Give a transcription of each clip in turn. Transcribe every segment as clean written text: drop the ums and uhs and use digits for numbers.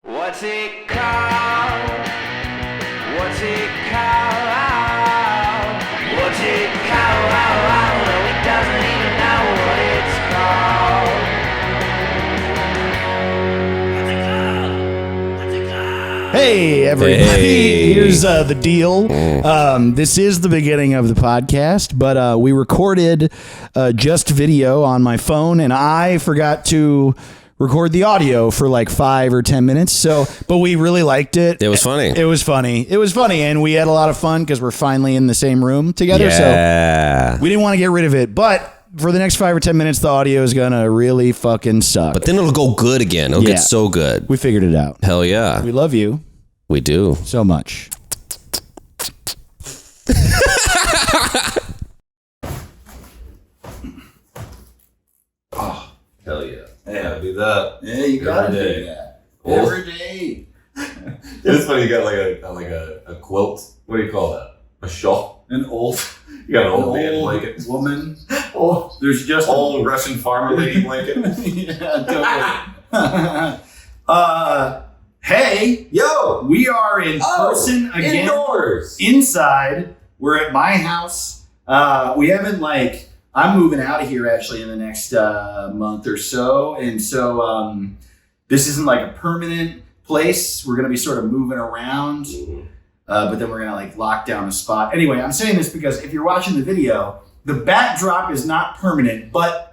What's it called? What's it called? What's it called? No, he doesn't even know what it's called. What's it called? Hey, everybody. Hey. Here's the deal. This is the beginning of the podcast, but we recorded just video on my phone, and I forgot to record the audio for like 5 or 10 minutes. But we really liked it. It was funny. It was funny, and we had a lot of fun because we're finally in the same room together. Yeah. So we didn't want to get rid of it, but for the next 5 or 10 minutes, the audio is gonna really fucking suck. But then it'll go good again. It'll Yeah. get so good. We figured it out. Hell yeah. We love you We do. so much. Hell yeah. Yeah, do that. Yeah, you gotta do that. Every day. It's funny, you got like a quilt. What do you call that? A shawl? An old You got an old man blanket. woman. Oh, There's just old Russian farmer lady blanket. Yeah, totally. Hey, Yo! we are in person again. Indoors! Inside. We're at my house. We haven't I'm moving out of here actually in the next month or so, and so this isn't like a permanent place. We're gonna be sort of moving around. But then we're gonna lock down a spot. Anyway, I'm saying this because if you're watching the video, the backdrop is not permanent, but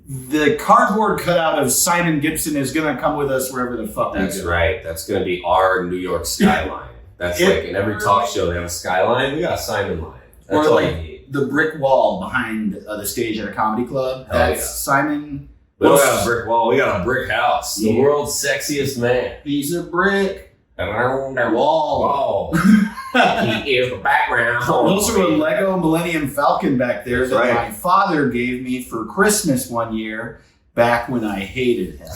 the cardboard cutout of Simon Gibson is gonna come with us wherever the fuck we That's go. right. That's going to be our New York skyline. That's like in every talk show they have a skyline. We got a Simon line. That's Or all like you need. the brick wall behind the stage at a comedy club. Hell That's yeah. Simon. We don't got a brick wall. We got a brick house. The Yeah. world's sexiest man. Piece of brick. Around the Wall. wall. He is the background. Also a Lego Millennium Falcon back there That's that right. my father gave me for Christmas one year back when I hated him.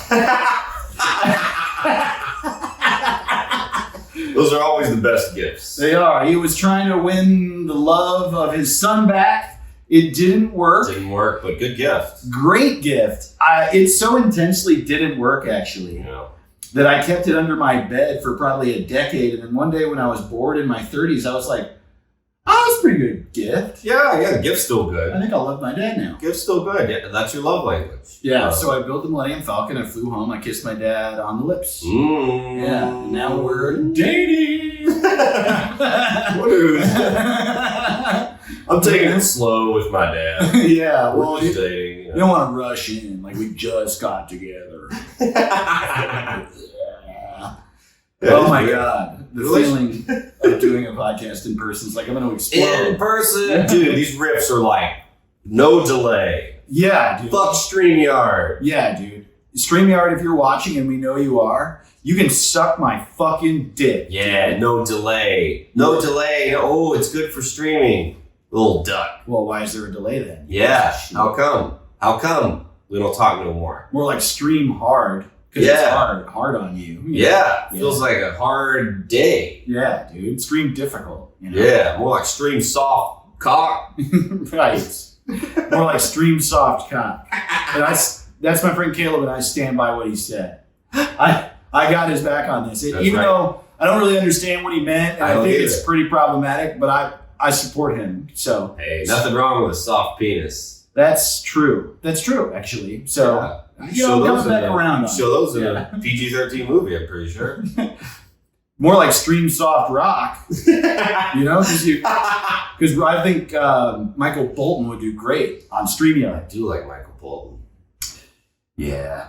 Those are always the best gifts. They are. He was trying to win the love of his son back. It didn't work. Didn't work, but good gift. Great gift. It so intensely didn't work, actually, You know. that I kept it under my bed for probably a decade. And then one day when I was bored in my 30s, I was like, oh, that's a pretty good gift. Yeah, gift's still I good. think I'll love my dad now. Gift's still good. Yeah, that's your love language. Yeah, so I built the Millennium Falcon. I flew home. I kissed my dad on the lips. Mm. Yeah, and now we're dating. I'm taking it slow with my dad. Yeah, We're well, just you dating. You know. don't want to rush in. Like, we just got together. Yeah. Oh my God. The feeling of doing a podcast in person is like I'm going to explode. In person, dude. These riffs are like no delay. Yeah, dude. Fuck StreamYard. Yeah, dude. StreamYard, if you're watching, and we know you are, you can suck my fucking dick. Yeah, no delay. No delay. Oh, it's good for streaming. Little duck. Well, why is there a delay then? Yeah. Shit. How come? How come we don't talk no more? More like stream hard. Because it's Yeah. hard on you. Yeah. Feels like a hard day. Yeah, dude. Stream difficult. You know? Yeah. More like stream soft cock. Right. More like stream soft cock. And that's my friend Caleb, and I stand by what he said. I got his back on this. That's Even right. though I don't really understand what he meant, and I I don't think either. it's pretty problematic, but I support him. So Hey, nothing wrong with a soft penis. that's true. That's true, actually. So Yeah. you know, coming back around on Show those in Yeah. a PG-13 movie, I'm pretty sure. more like stream soft rock. You know, because I think Michael Bolton would do great on I StreamYard. do like Michael Bolton. Yeah.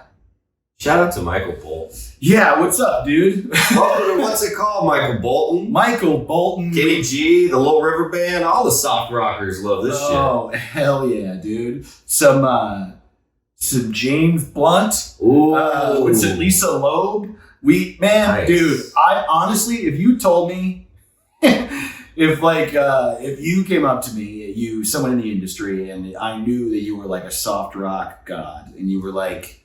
Shout out to Michael Bolton. Yeah, what's up, dude? Welcome to What's It Called, Michael Bolton. Michael Bolton. Kenny G, the Little River Band, all the soft rockers love this Oh, hell yeah, dude. Some James Blunt. shit. Ooh. What's it, Lisa Loeb? Nice. Dude, I honestly, if you told me, if you came up to me, someone in the industry, and I knew that you were like a soft rock god, and you were like,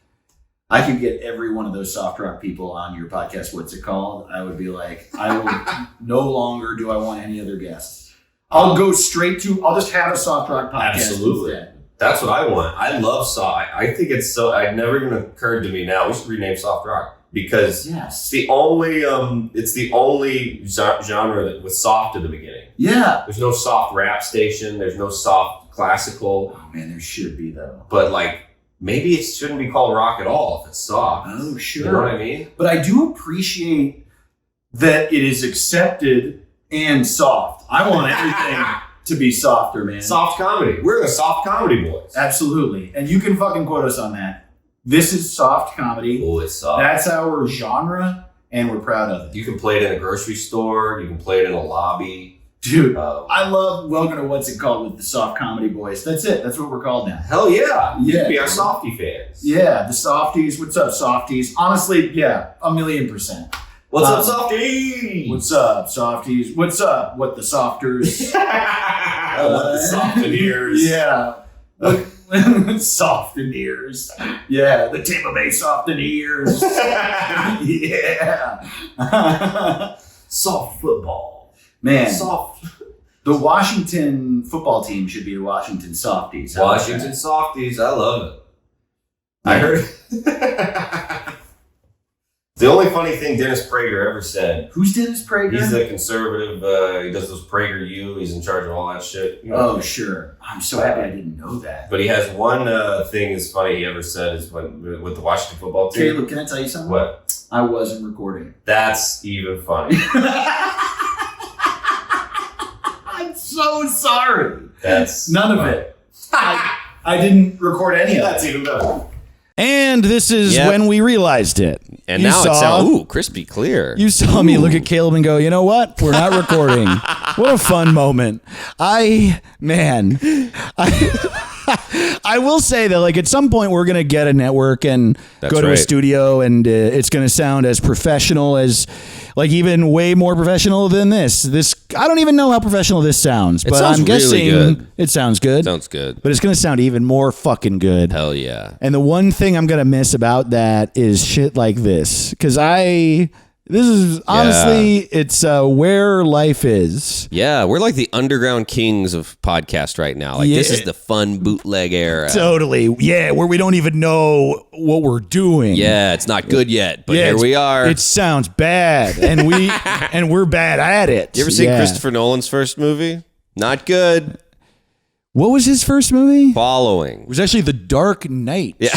I could get every one of those soft rock people on your podcast, What's It Called? I would be like, I will no longer do I want any other guests. I'll go straight to, I'll just have a soft rock podcast. Absolutely. Instead. That's what I want. I love soft. I think it's so, it never even occurred to me now. We should rename soft rock. because Yes. it's the only genre that with soft at the beginning. Yeah. There's no soft rap station. There's no soft classical. Oh man, there should be though. But like maybe it shouldn't be called rock at all if it's soft. Oh sure. You know what I mean? But I do appreciate that it is accepted and soft. I want everything to be softer, man. Soft comedy. We're the soft comedy boys. Absolutely. And you can fucking quote us on that. This is soft comedy. Oh, it's soft. That's our genre, and we're proud of it. You can play it in a grocery store. You can play it in a lobby. Dude, I love Welcome to What's It Called with the Soft Comedy Boys. That's it. That's what we're called now. Hell yeah. You Yeah. can be our softy fans. Yeah, the softies. What's up, softies? Honestly, yeah, 1,000,000%. What's up, softy? What's up, softies? What's up, what the softers? I love the softeneers. Yeah. Softeneers. Yeah, the Tampa Bay Softeneers. Yeah. Soft football. Man, Soft. the Washington football team should be the Washington Softies. How about Washington that? softies. I love it. I Yeah. heard. The only funny thing Dennis Prager ever said. Who's Dennis Prager? He's a conservative. He does those PragerU. He's in charge of all that shit. You know? Oh, sure. I'm so happy I didn't know that. But he has one thing that's funny he ever said is when with the Washington football team. Caleb, can I tell you something? What? I wasn't recording. That's even funny. I'm so sorry. That's None of it. I didn't record any of That's it. even better. And this is Yep. when we realized it. And You now it saw- sounds crispy clear. You saw me look at Caleb and go, you know what? We're not recording. What a fun moment. I will say that like at some point we're going to get a network and That's go to a right. studio and it's going to sound as professional as like even way more professional than this. I don't even know how professional this sounds, but sounds I'm really guessing good. it sounds good. Sounds good. But it's going to sound even more fucking good. Hell yeah. And the one thing I'm going to miss about that is shit like this. Because this is honestly, it's where life is. Yeah, we're like the underground kings of podcast right now. Like this Yeah. is the fun bootleg era. Totally. Yeah, where we don't even know what we're doing. Yeah, it's not good yet, but Yeah, here we are. It sounds bad. And we're bad at it. You ever seen Yeah. Christopher Nolan's first movie? Not good. What was his first movie? It Following. was actually The Dark Knight. Yeah.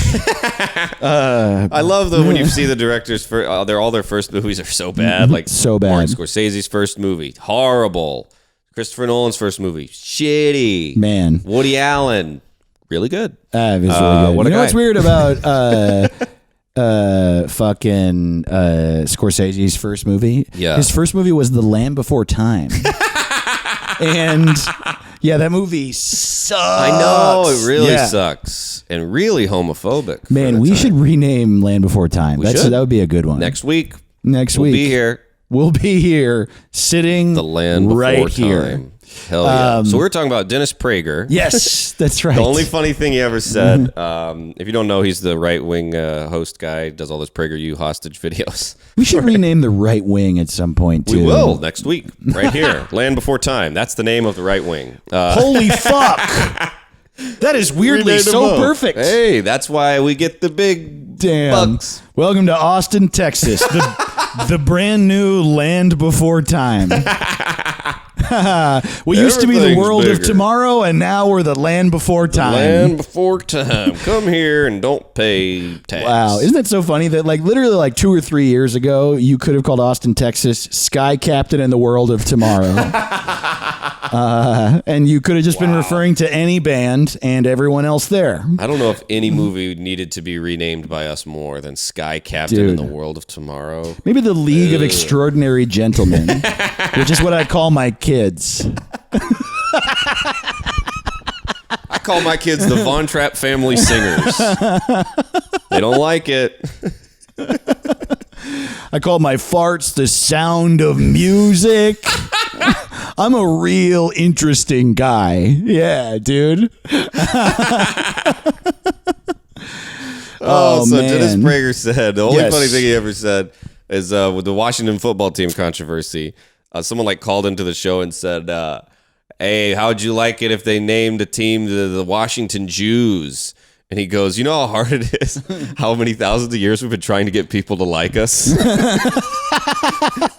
I love though when you see the directors for all their first movies are so bad. Like So bad. Martin Scorsese's first movie, horrible. Christopher Nolan's first movie, shitty. Man. Woody Allen, really good. It was really good. what a You know guy. what's weird about fucking Scorsese's first movie? Yeah. His first movie was The Land Before Time. And yeah, that movie sucks. I know it really Yeah. sucks and really homophobic. for Man, the we time. should rename Land Before Time. should. That would be a good one. next week. Next We'll week. be here. We'll be here sitting The land before right time. here. Hell yeah! So we're talking about Dennis Prager. Yes, that's right. The only funny thing he ever said, if you don't know, he's the right wing host guy, does all those PragerU hostage videos. we should rename the right wing at some point too. We will next week, right here. Land Before Time. That's the name of the right wing. Holy fuck! That is weirdly Made them so both. perfect. Hey, that's why we get the big Damn. bucks. Welcome to Austin, Texas. The brand new Land Before Time. We used to be the Everything's world of bigger. tomorrow, and now we're the Land Before Time. Land Before Time. Come here and don't pay tax. Wow, isn't that so funny that like literally like 2 or 3 years ago you could have called Austin, Texas, Sky Captain in the World of Tomorrow, and you could have just been referring to any band and everyone else there. I don't know if any movie needed to be renamed by us more than Sky Captain in Dude. the World of Tomorrow. Maybe the League of Extraordinary Gentlemen, which is what I call my kids. I call my kids the Von Trapp Family Singers. They don't like it. I call my farts the sound of music. I'm a real interesting guy. Yeah, dude. So man. Dennis Prager said, the only Yes. funny thing he ever said is with the Washington football team controversy, someone like called into the show and said, hey, how'd you like it if they named a team the Washington Jews? And he goes, you know how hard it is? How many thousands of years we've been trying to get people to like us?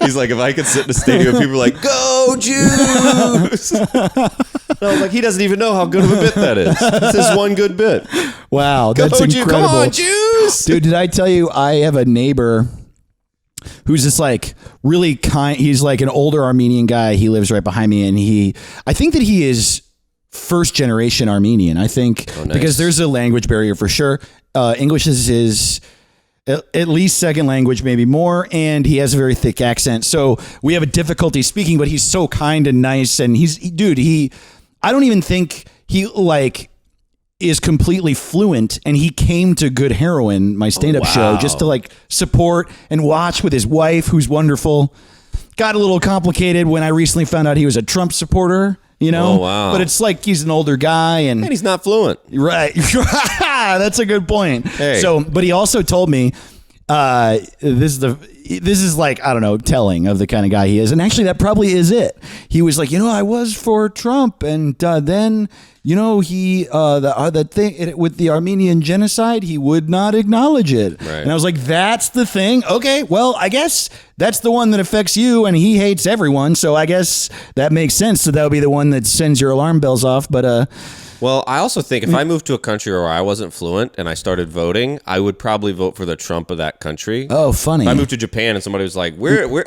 He's like, if I could sit in a stadium and people are like, go Jews! And I was like, he doesn't even know how good of a bit that is. This is one good bit. Wow, Go that's Jews! incredible. Come on, Jews! Dude, did I tell you I have a neighbor who's just like really kind. He's like an older Armenian guy. He lives right behind me, and I think that he is first generation Armenian. I think nice. because there's a language barrier for sure. English is his at least second language, maybe more, and he has a very thick accent. So we have a difficulty speaking, but he's so kind and nice, and I don't even think he like is completely fluent, and he came to Good Heroin, my stand-up show, just to like support and watch with his wife, who's wonderful. Got a little complicated when I recently found out he was a Trump supporter, you know? Oh, wow. But it's like he's an older guy, and he's not fluent. right. That's a good point. Hey. So, but he also told me this is like, I don't know, telling of the kind of guy he is. And actually that probably is it. He was like, I was for Trump, and then he that thing with the Armenian genocide, he would not acknowledge it. Right. And I was like, that's the thing. Okay, well, I guess that's the one that affects you, and he hates everyone. So I guess that makes sense. So that would be the one that sends your alarm bells off. But well, I also think if I moved to a country where I wasn't fluent and I started voting, I would probably vote for the Trump of that country. oh, funny. If I moved to Japan and somebody was like,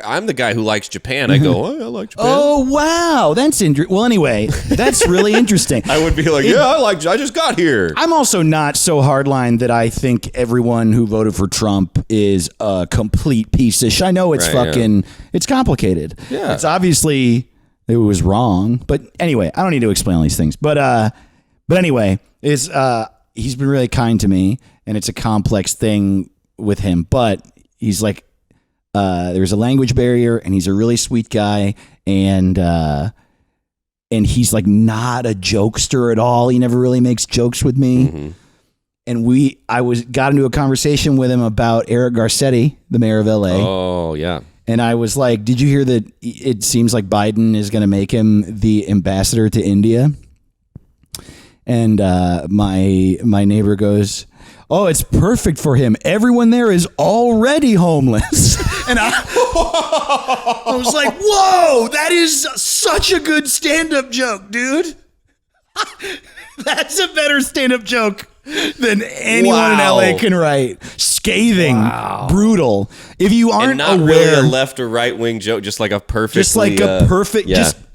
I'm the guy who likes Japan, I go, I like Japan. Oh, wow. That's interesting. Well, anyway, that's really interesting. I would be like, I just got here. I'm also not so hardline that I think everyone who voted for Trump is a complete piece of shit. I know it's Right, it's complicated. Yeah. It's obviously, it was wrong. But anyway, I don't need to explain all these things. But anyway, he's been really kind to me, and it's a complex thing with him. But he's like, there's a language barrier, and he's a really sweet guy, and he's like not a jokester at all. He never really makes jokes with me. Mm-hmm. And I got into a conversation with him about Eric Garcetti, the mayor of LA. Oh, yeah. And I was like, did you hear that it seems like Biden is going to make him the ambassador to India? And my neighbor goes, oh, it's perfect for him. Everyone there is already homeless. And I was like, whoa, that is such a good stand-up joke, dude. That's a better stand-up joke than anyone in LA can write. Scathing, brutal. If you aren't And not aware, really a left or right wing joke, just like a perfect,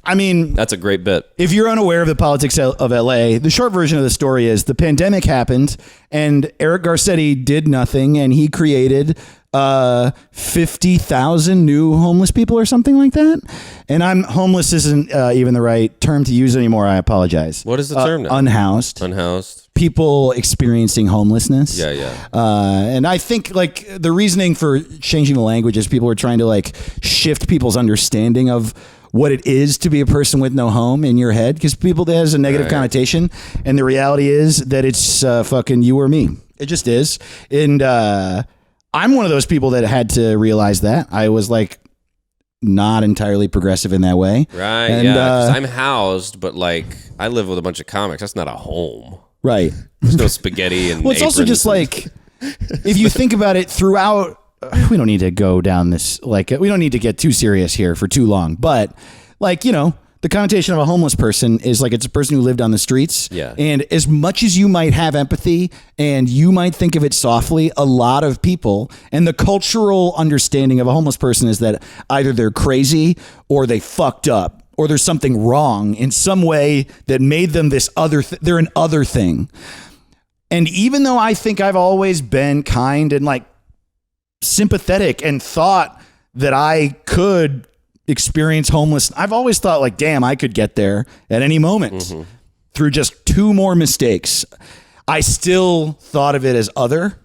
I mean, that's a great bit. if you're unaware of the politics of LA, the short version of the story is the pandemic happened and Eric Garcetti did nothing, and he created 50,000 new homeless people or something like that. And homeless isn't even the right term to use anymore. I apologize. What is the term now? Unhoused. Unhoused. People experiencing homelessness. Yeah. And I think like the reasoning for changing the language is people are trying to like shift people's understanding of what it is to be a person with no home in your head, because that has a negative connotation, and the reality is that it's fucking you or me. It just is. And I'm one of those people that had to realize that. I was like not entirely progressive in that way. Right. And, 'cause I'm housed, but like I live with a bunch of comics. That's not a home. Right. There's no spaghetti and Well, it's also just like, if you think about it throughout, we don't need to go down this, like, we don't need to get too serious here for too long, but like, the connotation of a homeless person is like, it's a person who lived on the streets. Yeah. And as much as you might have empathy and you might think of it softly, a lot of people, and the cultural understanding of a homeless person is that either they're crazy or they fucked up, or there's something wrong in some way that made them this other, they're an other thing. And even though I think I've always been kind and like sympathetic and thought that I could experience homelessness, I've always thought like, damn, I could get there at any moment through just 2 more mistakes. I still thought of it as other.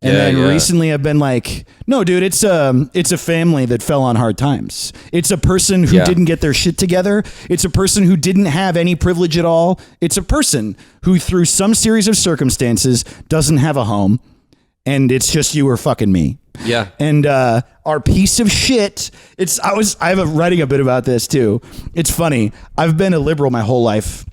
And then recently I've been like, no, dude, it's a family that fell on hard times. It's a person who didn't get their shit together. It's a person who didn't have any privilege at all. It's a person who through some series of circumstances doesn't have a home. And it's just you or fucking me. Yeah. And our piece of shit, I have a writing a bit about this too. It's funny. I've been a liberal my whole life.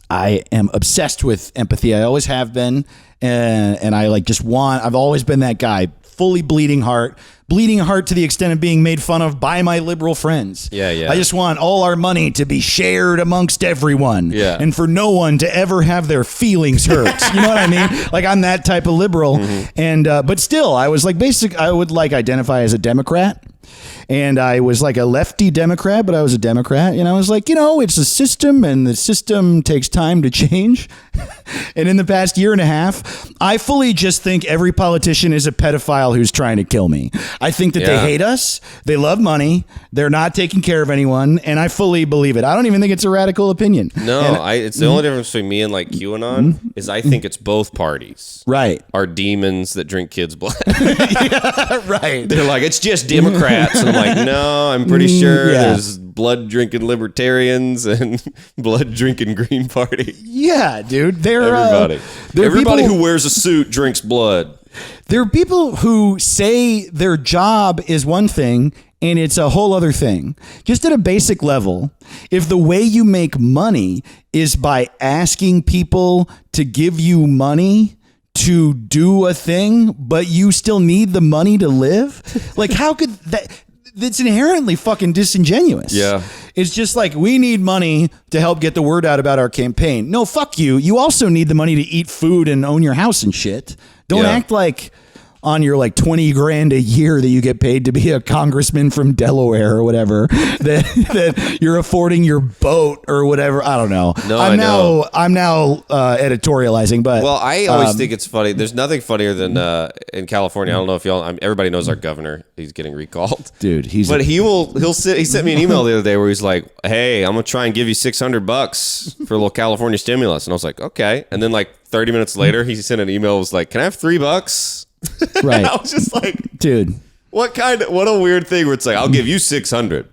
I am obsessed with empathy. I always have been, and I like just want. I've always been that guy, fully bleeding heart to the extent of being made fun of by my liberal friends. Yeah, yeah. I just want all our money to be shared amongst everyone, Yeah. and for no one to ever have their feelings hurt. You know what I mean? Like I'm that type of liberal, and but still, I was like I would like identify as a Democrat. And I was like a lefty Democrat, but I was a Democrat. And I was like, it's a system and the system takes time to change. And in the past year and a half, I fully just think every politician is a pedophile who's trying to kill me. I think that they hate us. They love money. They're not taking care of anyone. And I fully believe it. I don't even think it's a radical opinion. No, it's the only difference between me and like QAnon is I think it's both parties. Right. Are demons that drink kids' blood. Right. They're like, it's just Democrats. And I'm like, no, I'm pretty sure there's blood drinking libertarians and blood drinking Green Party. Yeah, dude. They're Everybody. they're Everybody people- who wears a suit drinks blood. There are people who say their job is one thing and it's a whole other thing. Just at a basic level, if the way you make money is by asking people to give you money to do a thing, but you still need the money to live, like how could that... It's inherently fucking disingenuous. Yeah. It's just like, we need money to help get the word out about our campaign. No, fuck you. You also need the money to eat food and own your house and shit. Don't Yeah. act like on your like 20 grand a year that you get paid to be a congressman from Delaware or whatever, that you're affording your boat or whatever. I don't know. No, I'm I know. now editorializing, but Well, I always think it's funny. There's nothing funnier than in California. I don't know if y'all. Everybody knows our governor. He's getting recalled, dude, He sent me an email the other day where he's like, "Hey, I'm gonna try and give you $600 for a little California stimulus," and I was like, "Okay." And then like 30 minutes later, he sent an email. Was like, "Can I have $3?" right, I was just like, dude. what a weird thing where it's like, I'll give you 600.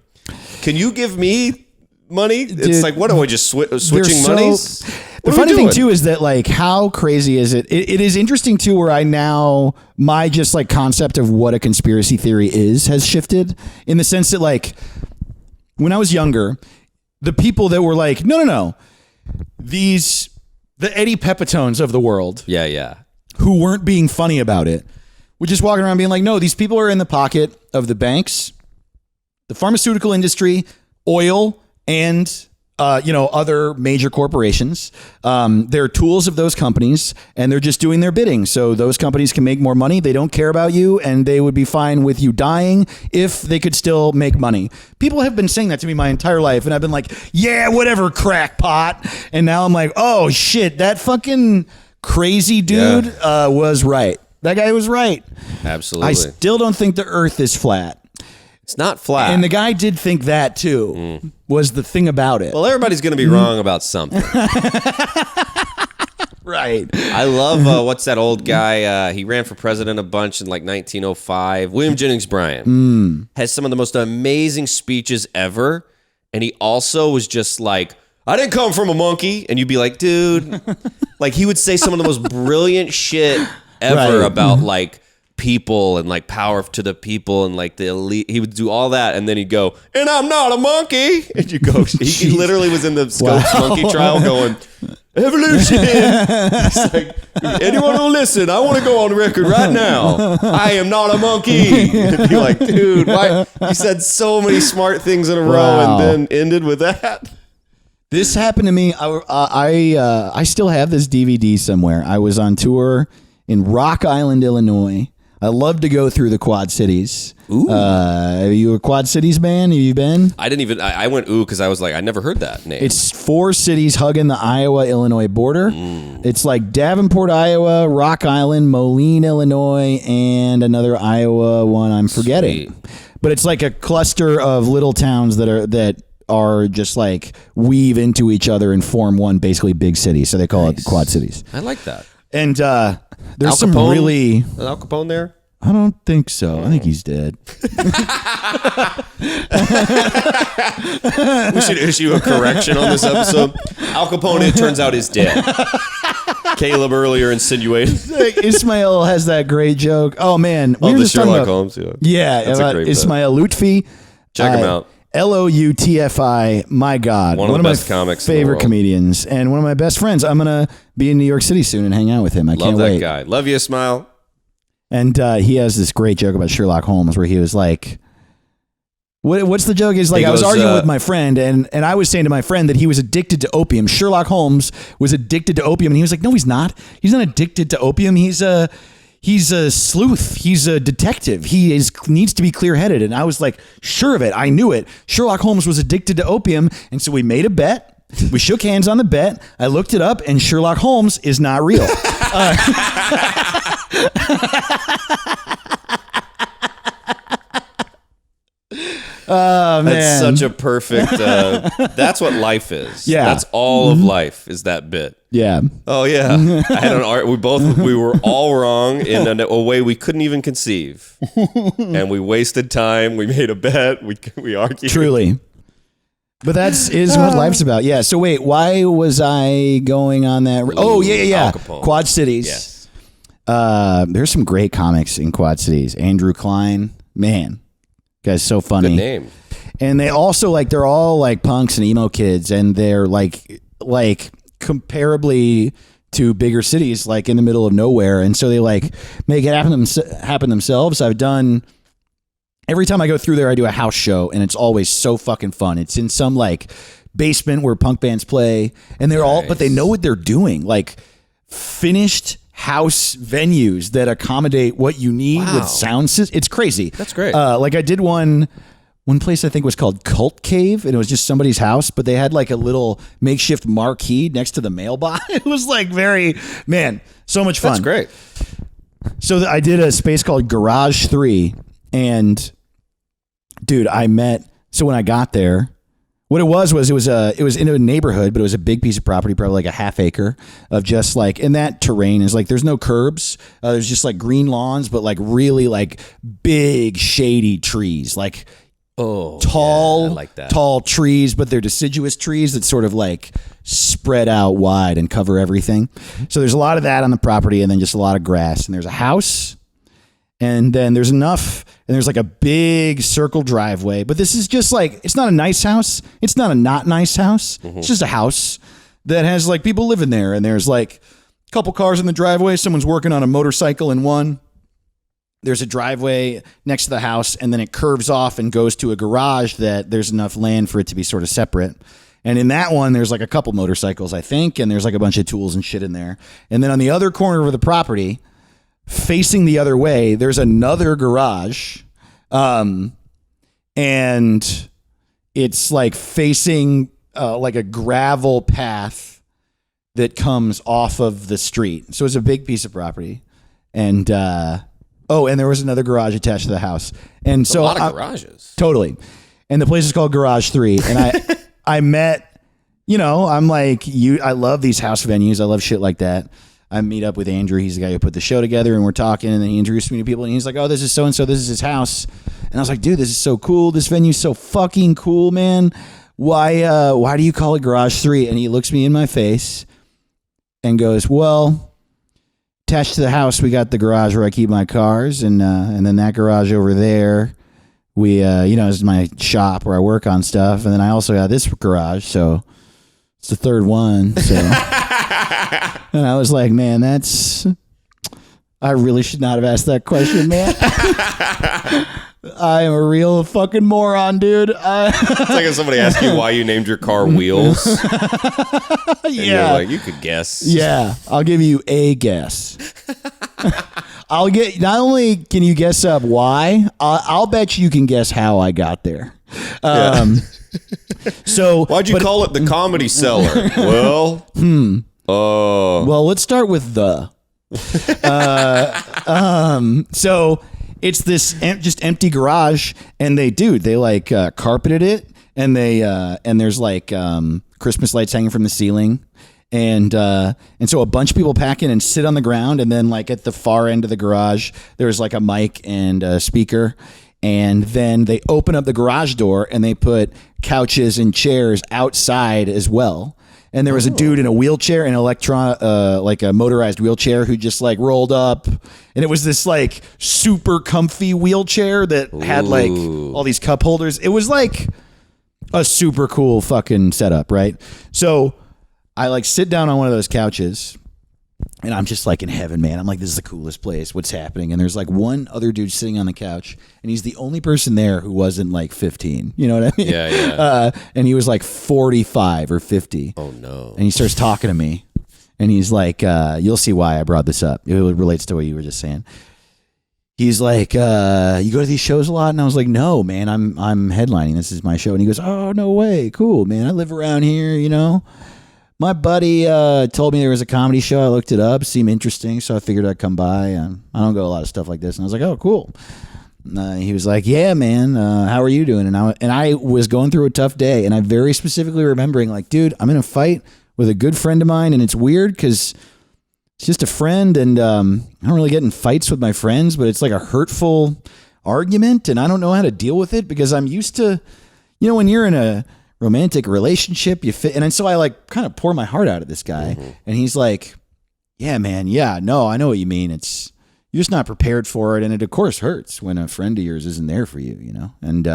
Can you give me money? It's Dude, like, what am I just switching so- monies? The funny thing too is that like, how crazy is it? It is interesting too, where my just like concept of what a conspiracy theory has shifted, in the sense that like, when I was younger, the people that were like, no, the Eddie Pepitones of the world, Yeah. who weren't being funny about it, were just walking around being like, no, these people are in the pocket of the banks, the pharmaceutical industry, oil, and other major corporations. They're tools of those companies, and they're just doing their bidding. So those companies can make more money. They don't care about you, and they would be fine with you dying if they could still make money. People have been saying that to me my entire life, and I've been like, yeah, whatever, crackpot. And now I'm like, oh shit, that fucking crazy dude was right. That guy was right. Absolutely. I still don't think the earth is flat. It's not flat. And the guy did think that too, was the thing about it. well, everybody's going to be wrong about something. Right. I love, what's that old guy? He ran for president a bunch in like 1905. William Jennings Bryan has some of the most amazing speeches ever. And he also was just like, I didn't come from a monkey. And you'd be like, dude, like he would say some of the most brilliant shit ever Right. about like people and like power to the people and like the elite. He would do all that. And then he'd go, and I'm not a monkey. And you go, he literally was in the Scopes monkey trial going, evolution. He's like, anyone will listen. I want to go on record right now. I am not a monkey. And be like, dude, why? You said so many smart things in a row Wow. and then ended with that. This happened to me. I still have this DVD somewhere. I was on tour in Rock Island, Illinois. I love to go through the Quad Cities. Ooh. Are you a Quad Cities man? Have you been? I went ooh because I was like, I never heard that name. It's 4 cities hugging the Iowa-Illinois border. It's like Davenport, Iowa, Rock Island, Moline, Illinois, and another Iowa one I'm forgetting. Sweet. But it's like a cluster of little towns that are just like weave into each other and form one basically big city. So they call it Quad Cities. I like that. And there's Al some Capone? really... Is Al Capone there? I don't think so. I think he's dead. We should issue a correction on this episode. Al Capone, it turns out, is dead. Caleb earlier insinuated. Ismail has that great joke. Oh man, we Oh, were the just talking Sherlock about- Holmes. Yeah, Yeah, That's a about great bit. Ismail Lutfi. Check him out. LOUTFI, my God. One of the my best comics in the favorite world. comedians and one of my best friends. I'm going to be in New York City soon and hang out with him. I Love can't that wait. guy. Love you, Smile. And he has this great joke about Sherlock Holmes where he was like, what's the joke? He's like, He I was goes, arguing with my friend and I was saying to my friend that he was addicted to opium. Sherlock Holmes was addicted to opium. And he was like, no, he's not. He's not addicted to opium. He's a sleuth. He's a detective. He needs to be clear-headed. And I was like, sure of it. I knew it. Sherlock Holmes was addicted to opium. And so we made a bet. We shook hands on the bet. I looked it up and Sherlock Holmes is not real. Oh, man. That's such a perfect. That's what life is. Yeah. That's all of life is that bit. Yeah. Oh yeah. I had an art. We were all wrong in a way we couldn't even conceive, and we wasted time. We made a bet. We argued. Truly. But is what life's about. Yeah. So wait, why was I going on that? Oh yeah. Al Capone. Quad Cities. Yes. There's some great comics in Quad Cities. Andrew Klein, man, guy's so funny. Good name. And they also they're all like punks and emo kids, and they're like comparably to bigger cities, like in the middle of nowhere, and so they make it happen themselves. I've done. Every time I go through there, I do a house show, and it's always so fucking fun. It's in some basement where punk bands play, and they're all, but they know what they're doing. Like finished house venues that accommodate what you need with sound systems. It's crazy. That's great. I did one place I think was called Cult Cave, and it was just somebody's house, but they had a little makeshift marquee next to the mailbox. It was so much fun. That's great. So I did a space called Garage 3, and dude, so when I got there, what it was it was in a neighborhood, but it was a big piece of property, probably a half acre of just and that terrain is there's no curbs. There's just green lawns, but really big shady trees, tall, I like that. tall trees, but they're deciduous trees that sort of spread out wide and cover everything. So there's a lot of that on the property, and then just a lot of grass, and there's a house. And then there's there's a big circle driveway, but this is just it's not a nice house. It's not a not nice house. Mm-hmm. It's just a house that has people living there. And there's a couple cars in the driveway. Someone's working on a motorcycle in one. There's a driveway next to the house, and then it curves off and goes to a garage that there's enough land for it to be sort of separate. And in that one, there's a couple motorcycles, I think, and there's a bunch of tools and shit in there. And then on the other corner of the property, facing the other way, there's another garage, and it's facing a gravel path that comes off of the street. So it's a big piece of property, and and there was another garage attached to the house, and so A lot of garages. totally. And the place is called Garage 3, and I met, I'm I love these house venues. I love shit like that. I meet up with Andrew. He's the guy who put the show together, and we're talking, and then he introduced me to people, and he's like, oh, this is so-and-so. This is his house. And I was like, dude, this is so cool. This venue's so fucking cool, man. Why do you call it Garage 3? And he looks me in my face and goes, well, attached to the house, we got the garage where I keep my cars, and then that garage over there, we, is my shop where I work on stuff. And then I also got this garage, so it's the third one, so... And I was like, man, I really should not have asked that question, man. I am a real fucking moron, dude. It's like if somebody asked you why you named your car Wheels. And Yeah. you're you could guess. Yeah, I'll give you a guess. Not only can you guess up why, I'll bet you can guess how I got there. So Why'd you call it the Comedy Cellar? Well, Well, let's start with so it's this just empty garage, and they carpeted it, and there's Christmas lights hanging from the ceiling, and so a bunch of people pack in and sit on the ground, and then at the far end of the garage there's a mic and a speaker, and then they open up the garage door and they put couches and chairs outside as well. And there was a dude in a wheelchair, an a motorized wheelchair, who just rolled up, and it was this super comfy wheelchair that had all these cup holders. It was a super cool fucking setup, right? So I like sit down on one of those couches and I'm just like in heaven, man. I'm like, this is the coolest place. What's happening? And there's like one other dude sitting on the couch and he's the only person there who wasn't like 15. You know what I mean? Yeah. And he was like 45 or 50. Oh no. And he starts talking to me and he's like, you'll see why I brought this up. It relates to what you were just saying. He's like, you go to these shows a lot? And I was like, no, man, I'm headlining. This is my show. And he goes, oh, no way. Cool, man. I live around here, you know. My buddy told me there was a comedy show. I looked it up. Seemed interesting, so I figured I'd come by. I don't go to a lot of stuff like this. And I was like, oh, cool. He was like, yeah, man, how are you doing? And I was going through a tough day. And I very specifically remembering, like, dude, I'm in a fight with a good friend of mine. And it's weird because it's just a friend. And I don't really get in fights with my friends, but it's like a hurtful argument. And I don't know how to deal with it because I'm used to, you know, when you're in a romantic relationship, you fit. And so I like kind of pour my heart out at this guy. Mm-hmm. And he's like, yeah, man. Yeah, no, I know what you mean. You're just not prepared for it. And it of course hurts when a friend of yours isn't there for you, you know? And,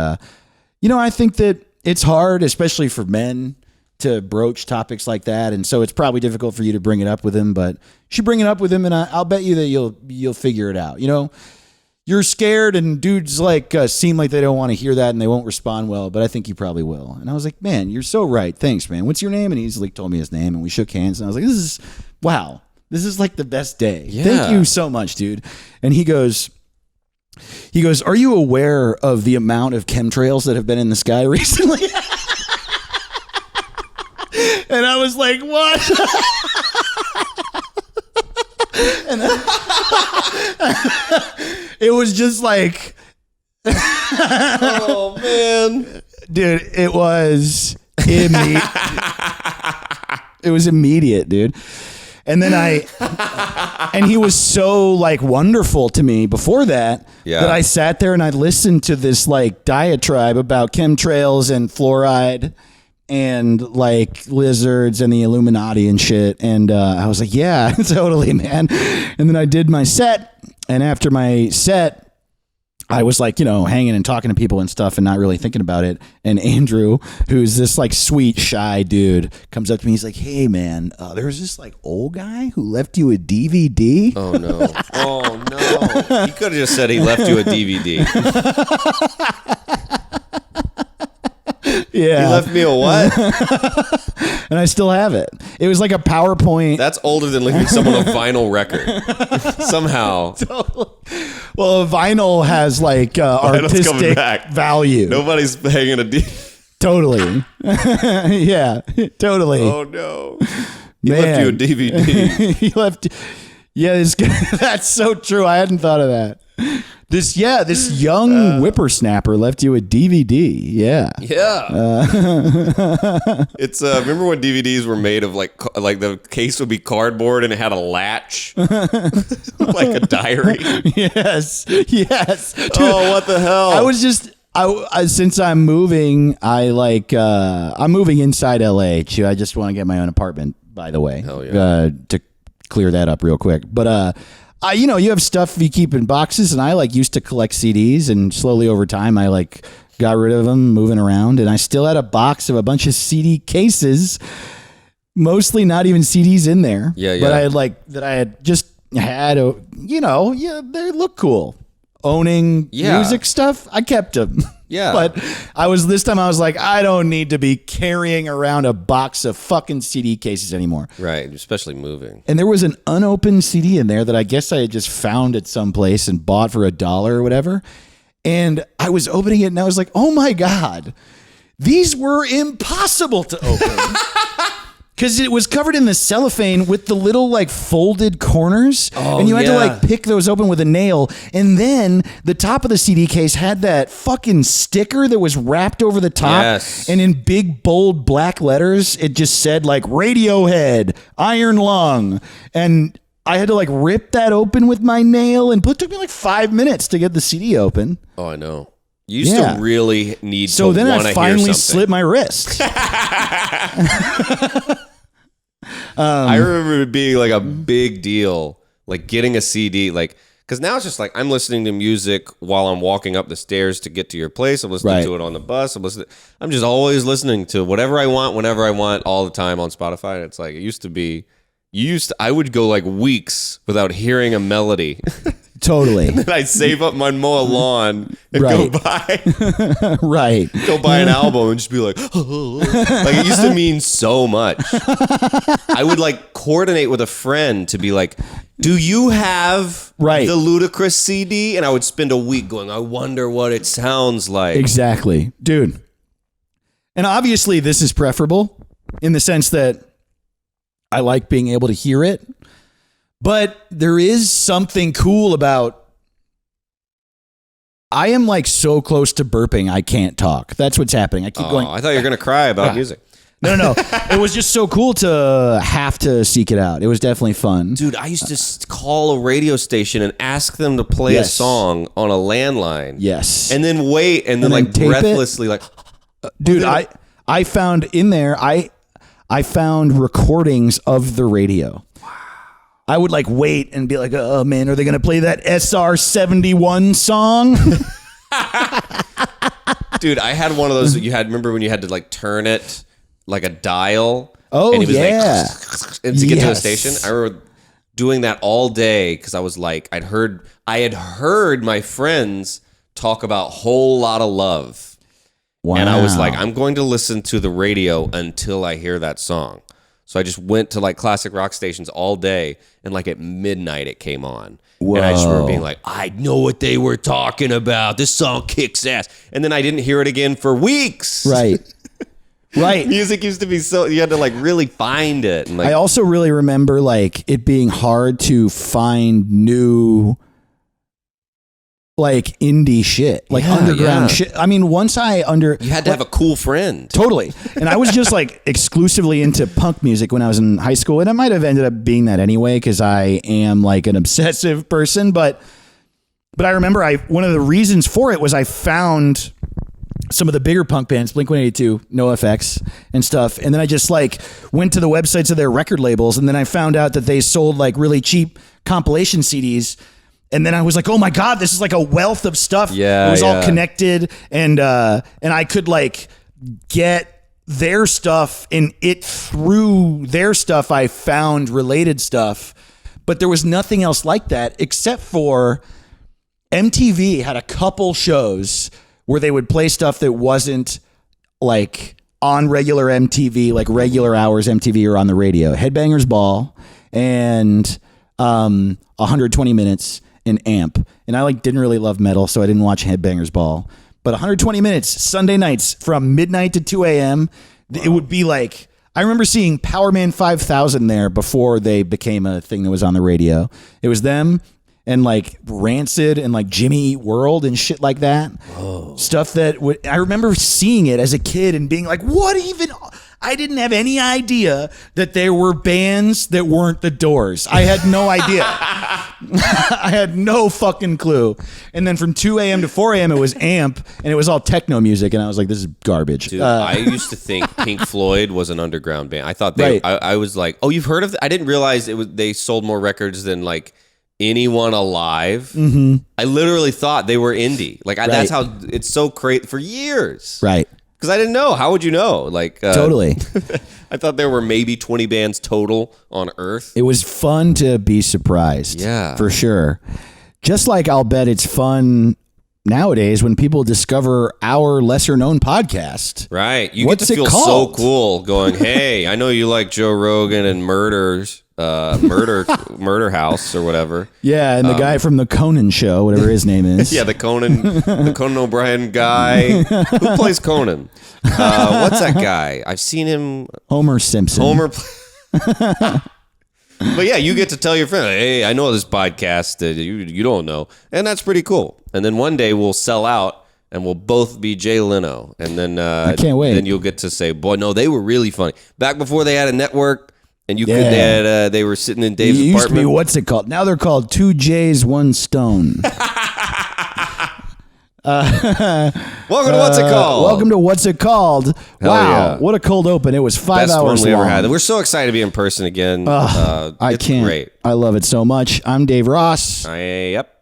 you know, I think that it's hard, especially for men, to broach topics like that. And so it's probably difficult for you to bring it up with him, but you should bring it up with him. And I'll bet you that you'll figure it out. You know, you're scared and dudes like seem like they don't want to hear that and they won't respond well, but I think you probably will. And I was like, man, you're so right. Thanks, man. What's your name? And he's like, told me his name and we shook hands and I was like, wow, this is like the best day. Yeah. Thank you so much, dude. And he goes, are you aware of the amount of chemtrails that have been in the sky recently? And I was like, what? And it was just like, oh man, dude, it was immediate. It was immediate, dude. And then and he was so like wonderful to me before that, that I sat there and I listened to this like diatribe about chemtrails and fluoride and like lizards and the Illuminati and shit. And I was like, yeah, totally, man. And then I did my set. And after my set, I was like, you know, hanging and talking to people and stuff and not really thinking about it. And Andrew, who's this like sweet, shy dude, comes up to me. He's like, hey, man, there was this like old guy who left you a DVD. Oh, no. Oh, no. He could have just said he left you a DVD. Yeah. He left me a what? And I still have it. It was like a PowerPoint. That's older than leaving someone a vinyl record. Somehow. Well, a vinyl has like artistic value. Nobody's hanging a Totally. Yeah, totally. Oh, no. He left you a DVD. He left. Yeah, that's so true. I hadn't thought of that. This young whippersnapper left you a DVD. Yeah. Yeah. It's remember when DVDs were made of like the case would be cardboard and it had a latch, like a diary. Yes. Dude, oh, what the hell? I was just. Since I'm moving, I'm moving inside LA too. I just want to get my own apartment, by the way. Hell yeah. To clear that up real quick. But you know, you have stuff you keep in boxes, and I like used to collect CDs, and slowly over time I like got rid of them, moving around, and I still had a box of a bunch of CD cases, mostly not even CDs in there. Yeah. But I had just had they look cool. Owning music stuff, I kept them. Yeah. But this time I was like, I don't need to be carrying around a box of fucking CD cases anymore. Right, especially moving. And there was an unopened CD in there that I guess I had just found at some place and bought for $1 or whatever. And I was opening it and I was like, oh my God, these were impossible to open. Because it was covered in the cellophane with the little like folded corners. Oh, and you had to like pick those open with a nail. And then the top of the CD case had that fucking sticker that was wrapped over the top. Yes. And in big, bold black letters, it just said like Radiohead, Iron Lung. And I had to like rip that open with my nail. And it took me like 5 minutes to get the CD open. Oh, I know. You used to really need to So then I finally hear slit my wrist. I remember it being like a big deal, like getting a CD, like, Because now it's just like I'm listening to music while I'm walking up the stairs to get to your place. I'm listening Right. to it on the bus. I'm just always listening to whatever I want, whenever I want, all the time on Spotify. And it's like it used to be. I would go like weeks without hearing a melody. Totally. And I'd save up my mow a lawn and Right. go buy Right. an album and just be like, like it used to mean so much. I would like coordinate with a friend to be like, do you have Right. the Ludacris CD? And I would spend a week going, I wonder what it sounds like. Exactly. Dude. And obviously this is preferable in the sense that I like being able to hear it. But there is something cool about I am like so close to burping I can't talk. That's what's happening. I keep going. I thought you were going to cry about music. No. It was just so cool to have to seek it out. It was definitely fun. Dude, I used to call a radio station and ask them to play a Yes. song on a landline. Yes. And then wait and then then like tape it? breathlessly like Dude, I found in there I found recordings of the radio. I would like wait and be like, oh man, are they going to play that SR-71 song? Dude, I had one of those that you had. Remember when you had to like turn it like a dial? Oh, and it was yeah. like and to get to the Yes. station. I remember doing that all day because I was like, I had heard my friends talk about Whole Lot of Love, Wow. and I was like, I'm going to listen to the radio until I hear that song. So I just went to like classic rock stations all day, and like at midnight it came on. And I just remember being like, I know what they were talking about. This song kicks ass. And then I didn't hear it again for weeks. Right. Right. Music used to be so, you had to like really find it. And like, I also really remember like it being hard to find new like indie shit, like Yeah, underground yeah. shit. I mean, once you had to have a cool friend. Totally. And I was just like exclusively into punk music when I was in high school. And it might have ended up being that anyway, because I am like an obsessive person. But I remember one of the reasons for it was I found some of the bigger punk bands, Blink-182, NoFX and stuff. And then I just like went to the websites of their record labels. And then I found out that they sold like really cheap compilation CDs. And then I was like, oh my God, this is like a wealth of stuff. Yeah, it was all yeah. connected. And I could like get their stuff, and it through their stuff, I found related stuff. But there was nothing else like that except for MTV had a couple shows where they would play stuff that wasn't like on regular MTV, like regular hours MTV or on the radio. Headbangers Ball and 120 Minutes and Amp. And I like didn't really love metal, so I didn't watch Headbangers Ball. But 120 Minutes, Sunday nights from midnight to 2 a.m., it would be like, I remember seeing Powerman 5000 there before they became a thing that was on the radio. It was them and like Rancid and like Jimmy Eat World and shit like that. Stuff that I remember seeing it as a kid and being like, what even? I didn't have any idea that there were bands that weren't the Doors. I had no idea. I had no fucking clue. And then from 2 a.m. to 4 a.m. it was Amp, and it was all techno music, and I was like, this is garbage. Dude, I used to think Pink Floyd was an underground band. I thought they, Right. I was like, oh, you've heard of I didn't realize they sold more records than like anyone alive. Mm-hmm. I literally thought they were indie. Like that's how it's so crazy for years. Right. Because I didn't know. How would you know? Like Totally. I thought there were maybe 20 bands total on Earth. It was fun to be surprised. Yeah. For sure. Just like I'll bet it's fun nowadays when people discover our lesser known podcast. Right. You What's get to it feel so called? cool going, hey, I know you like Joe Rogan and Murder House or whatever. Yeah, and the guy from the Conan show, whatever his name is. Yeah, the Conan O'Brien guy. Who plays Conan? What's that guy? I've seen him. Homer Simpson. But yeah, you get to tell your friend, hey, I know this podcast that you don't know. And that's pretty cool. And then one day we'll sell out and we'll both be Jay Leno. And then I can't wait. Then you'll get to say, boy, no, they were really funny. Back before they had a network and you could Yeah. they were sitting in Dave's It used to be, apartment. what's it called? Now they're called 2 J's, 1 Stone. Welcome to What's It Called? Welcome to What's It Called? Hell wow, yeah. what a cold open. It was 5 Best hours one we long. ever had. We're so excited to be in person again. I it's can't. great. I love it so much. I'm Dave Ross. Yep.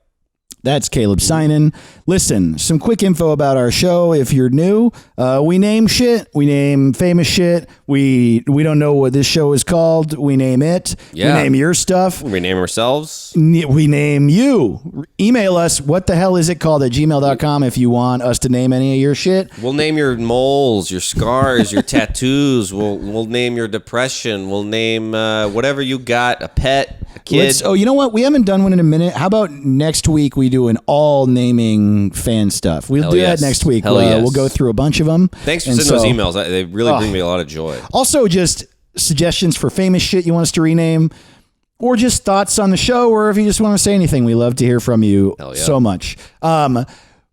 That's Caleb Sinan. Listen, some quick info about our show. If you're new, we name shit. We name famous shit. We don't know what this show is called. We name it. Yeah. We name your stuff. We name ourselves. We name you. Email us. What the hell is it called at gmail.com if you want us to name any of your shit. We'll name your moles, your scars, your tattoos. We'll name your depression. We'll name whatever you got. A pet, a kid. You know what? We haven't done one in a minute. How about next week we do an all naming fan stuff? We'll Hell do yes. that next week. Hell yes. We'll go through a bunch of them. Thanks for sending those emails. They really bring me a lot of joy. Also, just suggestions for famous shit you want us to rename, or just thoughts on the show, or if you just want to say anything, we love to hear from you so much.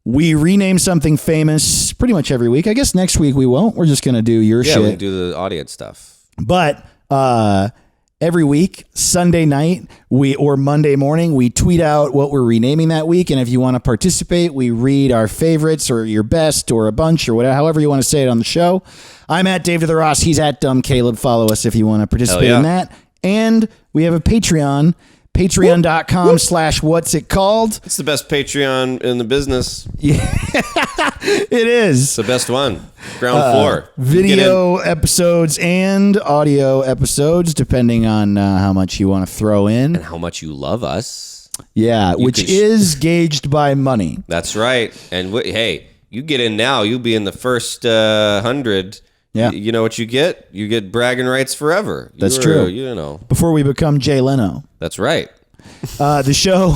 We rename something famous pretty much every week. I guess next week we won't. We're just going to do your shit. Yeah, we can do the audience stuff. But every week, Sunday night or Monday morning, we tweet out what we're renaming that week. And if you want to participate, we read our favorites or your best or a bunch or whatever, however you want to say it on the show. I'm at Dave to the Ross. He's at Dumb Caleb. Follow us if you want to participate in that. And we have a Patreon. Patreon.com/what's it called. It's the best Patreon in the business. It is. It's the best one. Ground floor. Video episodes and audio episodes, depending on how much you want to throw in. And how much you love us. Yeah, which could is gauged by money. That's right. And hey, you get in now. You'll be in the first 100. Yeah. You know what you get? You get bragging rights forever. That's true. You know. Before we become Jay Leno. That's right. The show,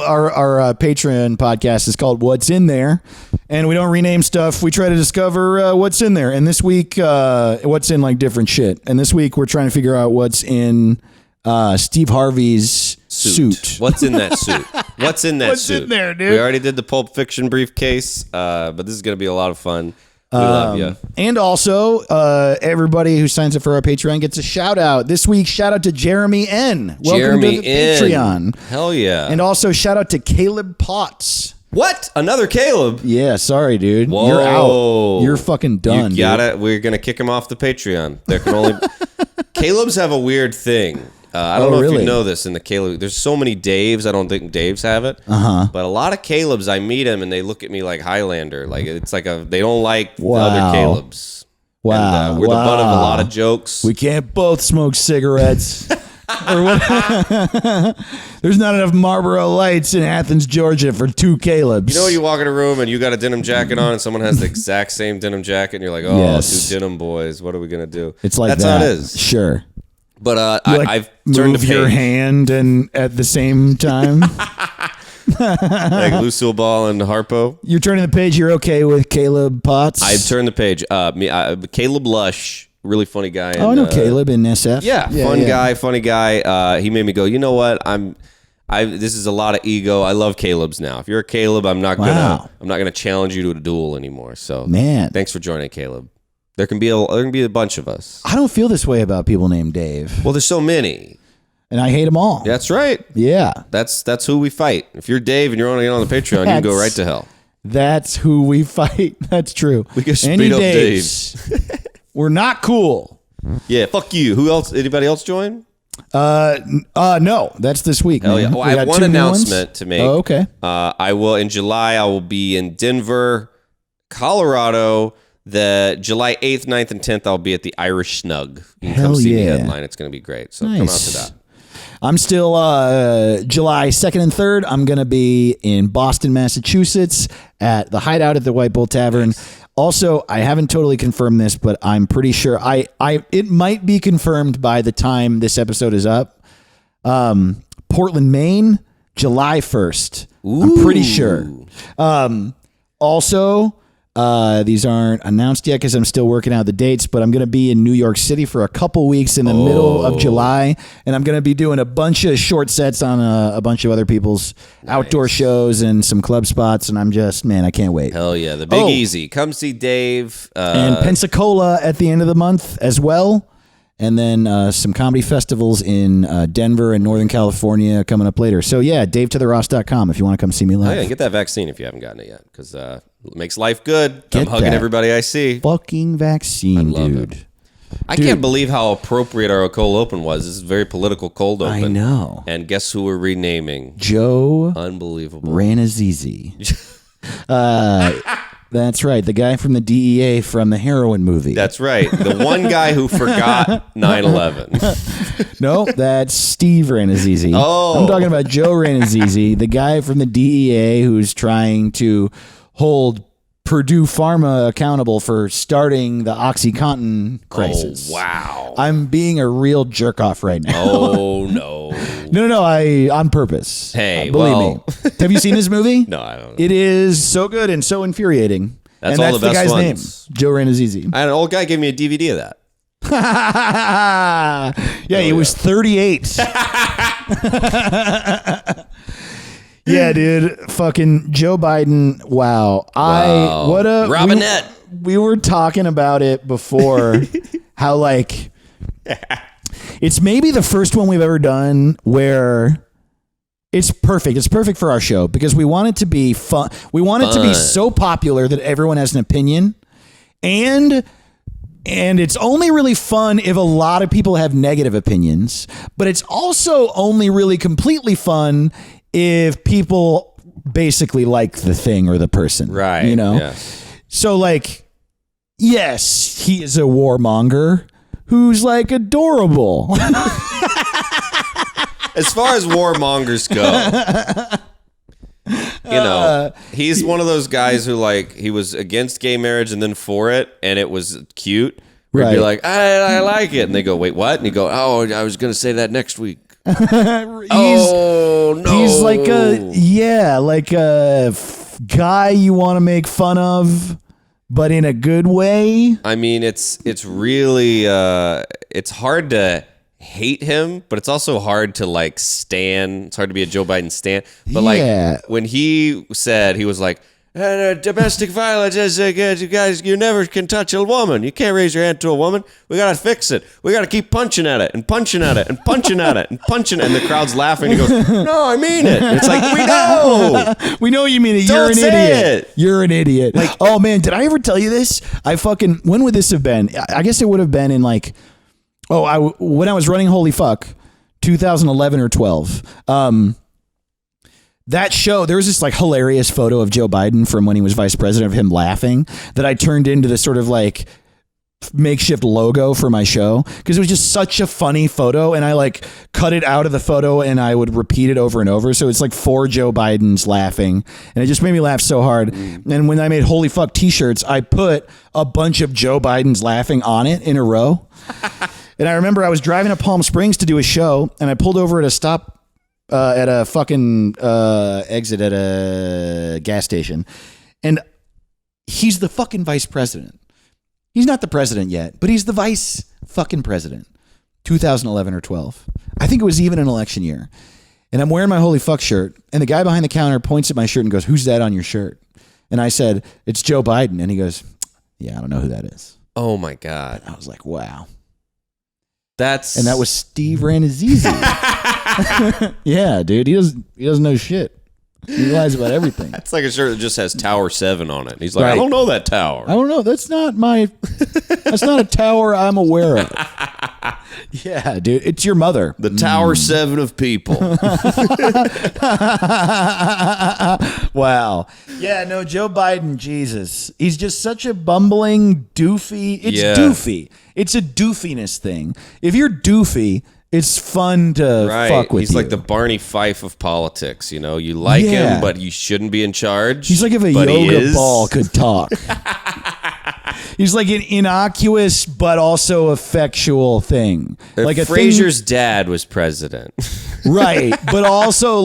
our Patreon podcast is called What's in There, and we don't rename stuff. We try to discover what's in there. And this week, what's in like different shit. And this week, we're trying to figure out what's in Steve Harvey's suit. What's in that suit? What's in that What's suit? in there, dude? We already did the Pulp Fiction briefcase, but this is going to be a lot of fun. We love you. And also, everybody who signs up for our Patreon gets a shout out. This week, shout out to Jeremy N. Welcome Jeremy to the N. Patreon. Hell yeah. And also, shout out to Caleb Potts. What? Another Caleb? Yeah, sorry, dude. Whoa. You're out. You're fucking done. You got it. We're going to kick him off the Patreon. There can only Caleb's have a weird thing. I don't know if you know this in the Caleb. There's so many Daves. I don't think Daves have it. But a lot of Calebs, I meet them and they look at me like Highlander. Like it's like they don't like the other Calebs. Wow. And, we're the butt of a lot of jokes. We can't both smoke cigarettes. Or what? There's not enough Marlboro Lights in Athens, Georgia for two Calebs. You know, you walk in a room and you got a denim jacket on, and someone has the exact same denim jacket, and you're like, "Oh, Yes. two denim boys. What are we gonna do?" It's like that's that. how it is. Sure. But I've Move turned the your page. hand and at the same time. Like Lucille Ball and Harpo. You're turning the page. You're okay with Caleb Potts? I've turned the page. Caleb Lush, really funny guy. I know Caleb in SF. Yeah, funny guy. He made me go, you know what? This is a lot of ego. I love Caleb's now. If you're a Caleb, I'm not gonna challenge you to a duel anymore. So, Man. thanks for joining, Caleb. There can be a bunch of us. I don't feel this way about people named Dave. Well, there's so many. And I hate them all. That's right. Yeah. That's who we fight. If you're Dave and you're only on the Patreon, you can go right to hell. That's who we fight. That's true. We can Any speed up Daves. We're not cool. Yeah, fuck you. Who else? Anybody else join? No, that's this week. Hell man. yeah. Oh, We I got have one two new ones? announcement to make. Oh, okay. I will in July. I will be in Denver, Colorado. The July 8th, 9th, and 10th, I'll be at the Irish Snug. You can Hell come see me yeah. headline. It's going to be great. So come out to that. I'm still July 2nd and 3rd. I'm going to be in Boston, Massachusetts at the Hideout at the White Bull Tavern. Nice. Also, I haven't totally confirmed this, but I'm pretty sure it might be confirmed by the time this episode is up. Portland, Maine, July 1st. Ooh. I'm pretty sure. Also, these aren't announced yet because I'm still working out the dates, but I'm going to be in New York City for a couple weeks in the middle of July, and I'm going to be doing a bunch of short sets on a bunch of other people's outdoor shows and some club spots, and I'm just, man, I can't wait. Hell yeah. The Big Easy. Come see Dave. And Pensacola at the end of the month as well. And then some comedy festivals in Denver and Northern California coming up later. So, yeah, DaveToTheRoss.com if you want to come see me live. Oh, yeah, get that vaccine if you haven't gotten it yet, because it makes life good. Get I'm hugging that everybody I see. Fucking vaccine, I love dude. it. I can't believe how appropriate our cold open was. This is a very political cold open. I know. And guess who we're renaming? Joe Unbelievable. Ranazizi. That's right. The guy from the DEA from the heroin movie. That's right. The one guy who forgot 9/11. No, that's Steve Ranazizi. Oh. I'm talking about Joe Ranazizi, the guy from the DEA who's trying to hold Purdue Pharma accountable for starting the OxyContin crisis. Oh, wow. I'm being a real jerk off right now. Oh, no. No, I on purpose. Hey, believe well- me. Have you seen this movie? No, I don't know. It is so good and so infuriating. That's and all that's the best guy's ones. name, Joe Ranazizi. An old guy gave me a DVD of that. Yeah, he was 38. Yeah, dude. Fucking Joe Biden. Wow. Wow. What a Robinette. We were talking about it before how like it's maybe the first one we've ever done where it's perfect. It's perfect for our show because we want it to be fun. We want it to be so popular that everyone has an opinion. And it's only really fun if a lot of people have negative opinions, but it's also only really completely fun if people basically like the thing or the person. Right. You know? Yes. So like, yes, he is a warmonger who's like adorable. As far as warmongers go, you know, he's one of those guys who like he was against gay marriage and then for it, and it was cute. Where he'd be Right. like, I like it, and they go, wait, what? And you go, oh, I was going to say that next week. He's Oh no, he's like a guy you want to make fun of, but in a good way. I mean, it's really it's hard to hate him, but it's also hard to like stan. It's hard to be a Joe Biden stan. But Yeah. like when he said, he was like, domestic violence is you guys, you never can touch a woman. You can't raise your hand to a woman. We gotta fix it. We gotta keep punching at it and punching at it and punching at it and punching it. And the crowd's laughing. He goes, no, I mean it. And it's like, we know. We know you mean it. Don't You're an say idiot. it. You're an idiot. Like, oh man, did I ever tell you this? When would this have been? I guess it would have been in like, when I was running Holy Fuck, 2011 or 12. That show, there was this like hilarious photo of Joe Biden from when he was vice president of him laughing that I turned into this sort of like makeshift logo for my show because it was just such a funny photo, and I like cut it out of the photo and I would repeat it over and over. So it's like 4 Joe Bidens laughing, and it just made me laugh so hard. And when I made Holy Fuck t-shirts, I put a bunch of Joe Bidens laughing on it in a row. And I remember I was driving to Palm Springs to do a show, and I pulled over at a stop at a fucking exit at a gas station, and he's the fucking vice president. He's not the president yet, but he's the vice fucking president. 2011 or 12. I think it was even an election year. And I'm wearing my Holy Fuck shirt, and the guy behind the counter points at my shirt and goes, "Who's that on your shirt?" And I said, "It's Joe Biden." And he goes, "Yeah, I don't know who that is." Oh my God. I was like, wow. And that was Steve Ranazizi. Yeah, dude. He doesn't know shit. He lies about everything. It's like a shirt that just has Tower 7 on it. He's like, Right. I don't know that tower. I don't know. That's not a tower I'm aware of. Yeah, dude. It's your mother. The Tower 7 of people. Wow. Yeah, no, Joe Biden, Jesus. He's just such a bumbling doofy. It's Yeah. doofy. It's a doofiness thing. If you're doofy, it's fun to fuck with He's you. like the Barney Fife of politics. You know, you like Yeah. him, but you shouldn't be in charge. He's like if a but he yoga is. ball could talk. He's like an innocuous but also effectual thing. Like a thing, Frazier's dad was president. right? But also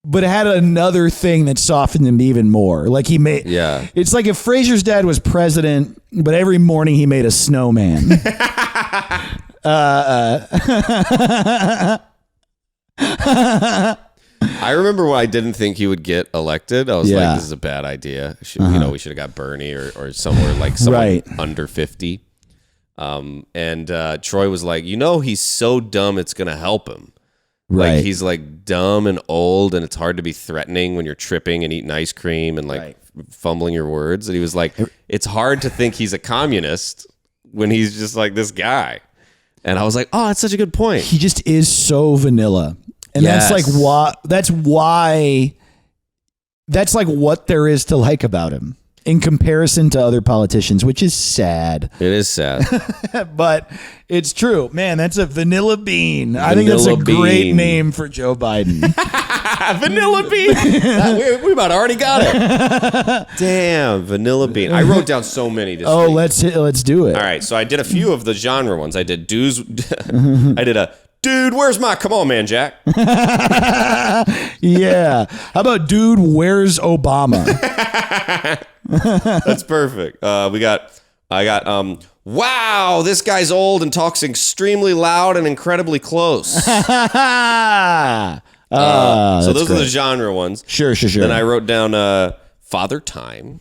but it had another thing that softened him even more. Like he made, Yeah. It's like if Frazier's dad was president, but every morning he made a snowman. I remember when I didn't think he would get elected. I was Yeah. like, this is a bad idea. You know, we should have got Bernie or somewhere like someone Right. under 50. And Troy was like, you know, he's so dumb it's going to help him. Right. Like he's like dumb and old, and it's hard to be threatening when you're tripping and eating ice cream and like Right. fumbling your words. And he was like, it's hard to think he's a communist when he's just like this guy. And I was like, oh, that's such a good point. He just is so vanilla. And Yes. that's like what there is to like about him in comparison to other politicians, which is sad. It is sad. But it's true. Man, that's a vanilla bean. I think that's a Vanilla great bean. name for Joe Biden. Vanilla bean. we about already got it. Damn, vanilla bean. I wrote down so many this Oh, week. let's do it. All right, so I did a few of the genre ones. I did dudes. I did a dude. Where's my? Come on, man, Jack. Yeah. How about dude, where's Obama? That's perfect. I got. Wow, this guy's old and talks extremely loud and incredibly close. So that's those are the great. genre ones. Sure. Then I wrote down Father Time,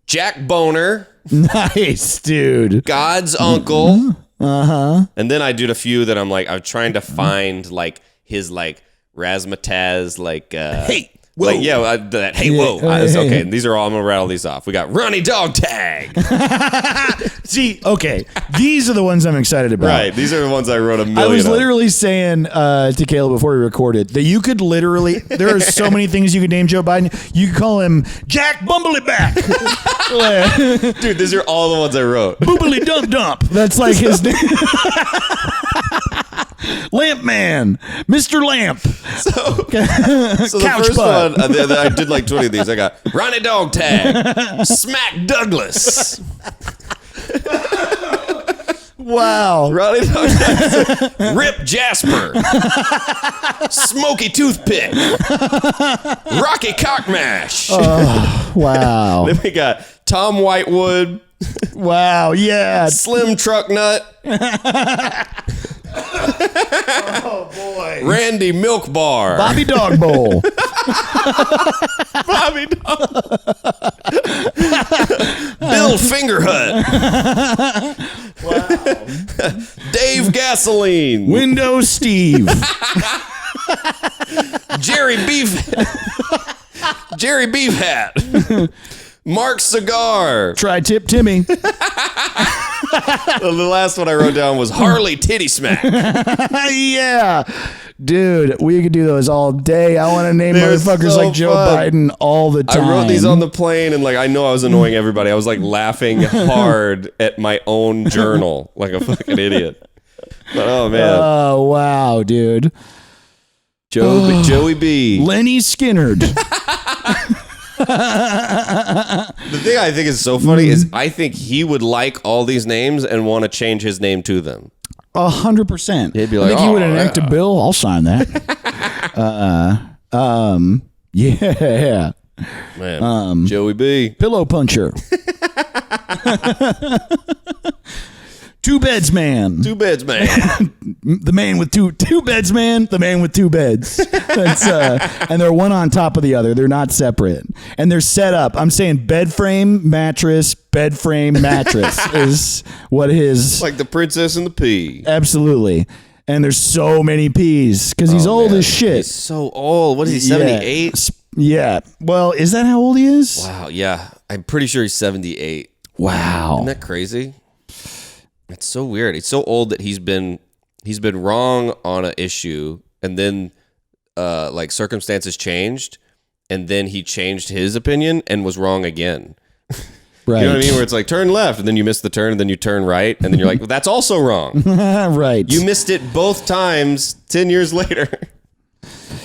Jack Boner, Nice, dude. God's uncle. And then I did a few that I'm trying to find like his like razzmatazz like Hey, whoa. like that hey Yeah, whoa hey, okay. hey. These are all I'm gonna rattle these off. We got Ronnie Dog Tag. See, okay, these are the ones I'm excited about. Right, these are the ones I wrote a million. I was of. literally saying to Caleb before we recorded that you could literally, there are so many things you could name Joe Biden. You could call him Jack Bumbleback. Dude, these are all the ones I wrote. Boobily Dump Dump. That's like his name. Lamp Man. Mr. Lamp. So the Couch first butt. one, I did like 20 of these. I got Ronnie Dog Tag, Smack Douglas, Wow. Ronnie Dog Tag, Rip Jasper, Smoky Toothpick, Rocky Cockmash. Wow. Then we got Tom Whitewood, Wow. Yeah. Slim Truck Nut, Oh, boy. Randy Milk Bar, Bobby Dog Bowl. Bobby Dog, Bill Fingerhut, Dave Gasoline, Windows Steve. Jerry Beef Hat, Mark Cigar. Tri-Tip Timmy. The last one I wrote down was Harley Titty Smack. Yeah. Dude, we could do those all day. I want to name They're motherfuckers so like Joe fun. Biden all the time. I wrote these on the plane and I know I was annoying everybody. I was laughing hard at my own journal like a fucking idiot. But oh man, Oh, wow, dude. Joey B. Lenny Skinnerd. The thing I think is so funny is I think he would like all these names and want to change his name to them. 100%. He'd be I like, think he "Oh, would enact a bill. I'll sign that. Yeah. Man, Joey B. Pillow puncher. Two beds man. Two beds, man. The man with two beds man. The man with two beds. That's and they're one on top of the other. They're not separate. And they're set up. I'm saying bed frame, mattress, bed frame, mattress is what his Like the Princess and the Pea. absolutely. And there's so many peas because he's old Man, as shit. He's so old. What is he, 78? Yeah. Well, is that how old he is? Wow, yeah. I'm pretty sure he's 78. Wow. Isn't that crazy? It's so weird. He's so old that he's been wrong on an issue, and then circumstances changed, and then he changed his opinion and was wrong again. Right. You know what I mean? Where it's like turn left, and then you miss the turn, and then you turn right, and then you're like, well, that's also wrong. Right. You missed it both times 10 years later,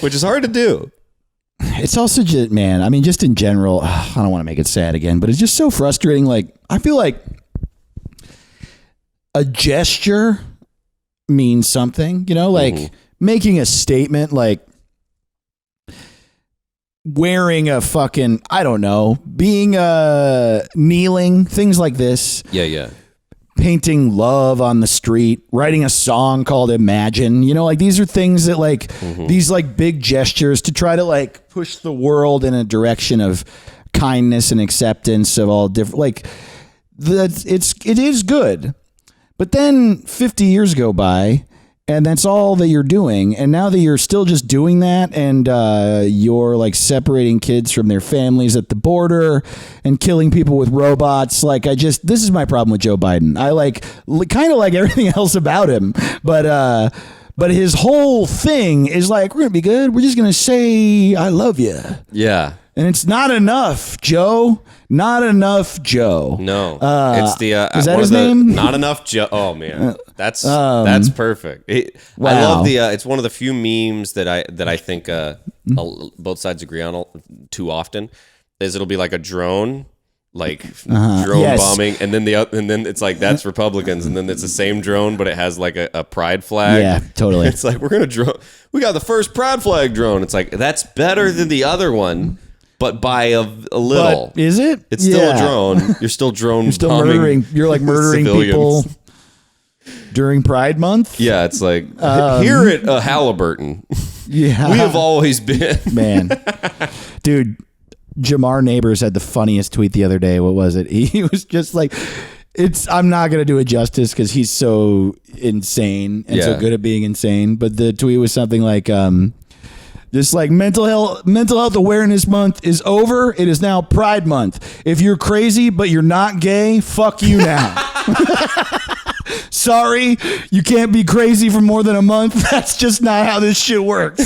which is hard to do. It's also just, man, I mean, just in general, I don't want to make it sad again, but it's just so frustrating. Like, I feel like a gesture means something, like making a statement, like wearing a fucking, I don't know, being kneeling, things like this. Yeah. Painting love on the street, writing a song called Imagine, like these are things that these big gestures to try to push the world in a direction of kindness and acceptance of all different, it is good. But then 50 years go by And that's all that you're doing. And now that you're still just doing that, and you're like separating kids from their families at the border and killing people with robots, like this is my problem with Joe Biden. I kind of like everything else about him, but his whole thing is like, we're gonna be good. We're just gonna say I love you. Yeah. And it's not enough, Joe. Not enough, Joe. No, it's the is that one his of the, name? Not enough, Joe. Oh man, that's perfect. I Wow. love the. It's one of the few memes that I think both sides agree on too often. Is it'll be like a drone, like drone Yes. bombing, and then and then it's like that's Republicans, and then it's the same drone, but it has like a pride flag. Yeah, totally. It's like we got the first pride flag drone. It's like that's better than the other one. But by a little. But is it? It's still a drone. You're still drone You're still bombing murdering. You're like murdering civilians. people during Pride Month. Yeah, it's like here at Halliburton, Yeah, we have always been. man, dude. Jamar Neighbors had the funniest tweet the other day. What was it? He was just like, I'm not going to do it justice because he's so insane and so Yeah. good at being insane. But the tweet was something like, just like mental health awareness month is over. It is now Pride Month. If you're crazy but you're not gay, fuck you now. Sorry, you can't be crazy for more than a month. That's just not how this shit works.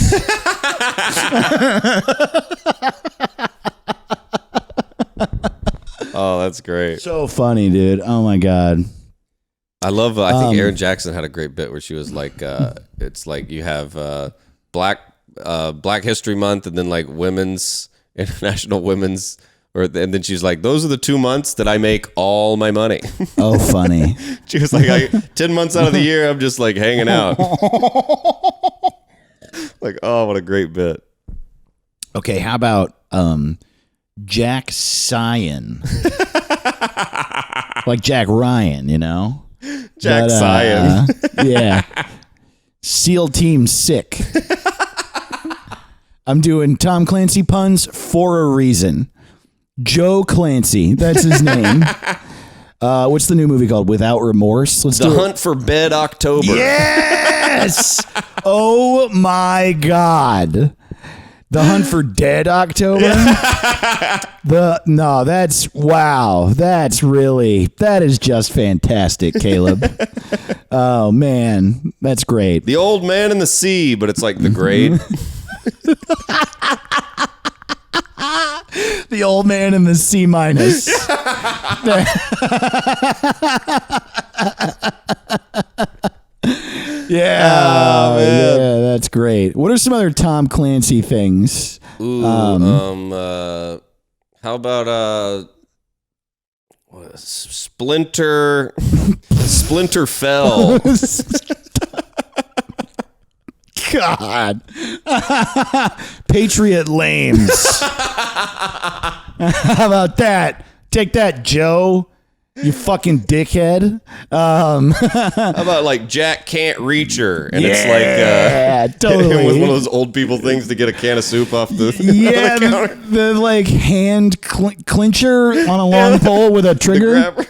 Oh, that's great. So funny, dude. Oh my God. I love. I think Aaron Jackson had a great bit where she was like, "It's like you have Black History Month, and then like International Women's." And then she's like, those are the 2 months that I make all my money. Oh, funny. She was like, 10 months out of the year, I'm just like hanging out. Like, oh, what a great bit. Okay, how about Jack Ryan? Like Jack Ryan, you know? Jack Ryan. Yeah. SEAL Team Sick. I'm doing Tom Clancy puns for a reason. Joe Clancy, that's his name. What's the new movie called? Without Remorse? Let's The do Hunt for Bed October. Yes! Oh my God. The Hunt for Dead October? That is just fantastic, Caleb. Oh man, that's great. The Old Man in the Sea, but it's like the grade. The Old Man in the C-. Yeah, yeah, that's great. What are some other Tom Clancy things? Ooh, how about Splinter Fell? God. Patriot Lames. How about that? Take that, Joe. You fucking dickhead. How about like Jack Can't Reach Her? And it's Yeah, like totally. with one of those old people things to get a can of soup off the, Yeah, the counter. the like hand clincher on a long pole with a trigger. Grabber.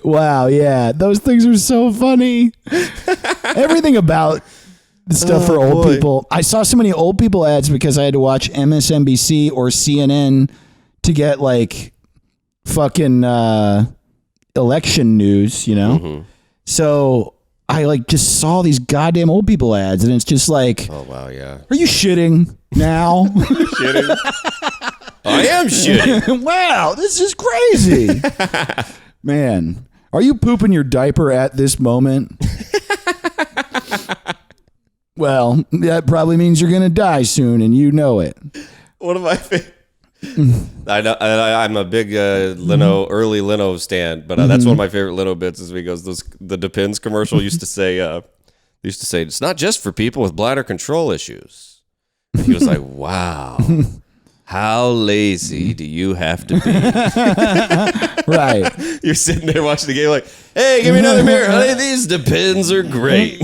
Wow, yeah. Those things are so funny. Everything about the stuff for old boy. people. I saw so many old people ads because I had to watch MSNBC or CNN to get like fucking election news, you know? Mm-hmm. So I like just saw these goddamn old people ads and it's just like, Oh wow, yeah. are you shitting now? Shitting. I am shitting. Wow, this is crazy. Man, are you pooping your diaper at this moment? Well, that probably means you're going to die soon and you know it. One of my favorite. I know I'm a big early Leno stan, but that's one of my favorite Leno bits. Is because the Depends commercial used to say, it's not just for people with bladder control issues. And he was like, wow, how lazy do you have to be? Right. You're sitting there watching the game like, hey, give me another beer. Honey, these Depends are great.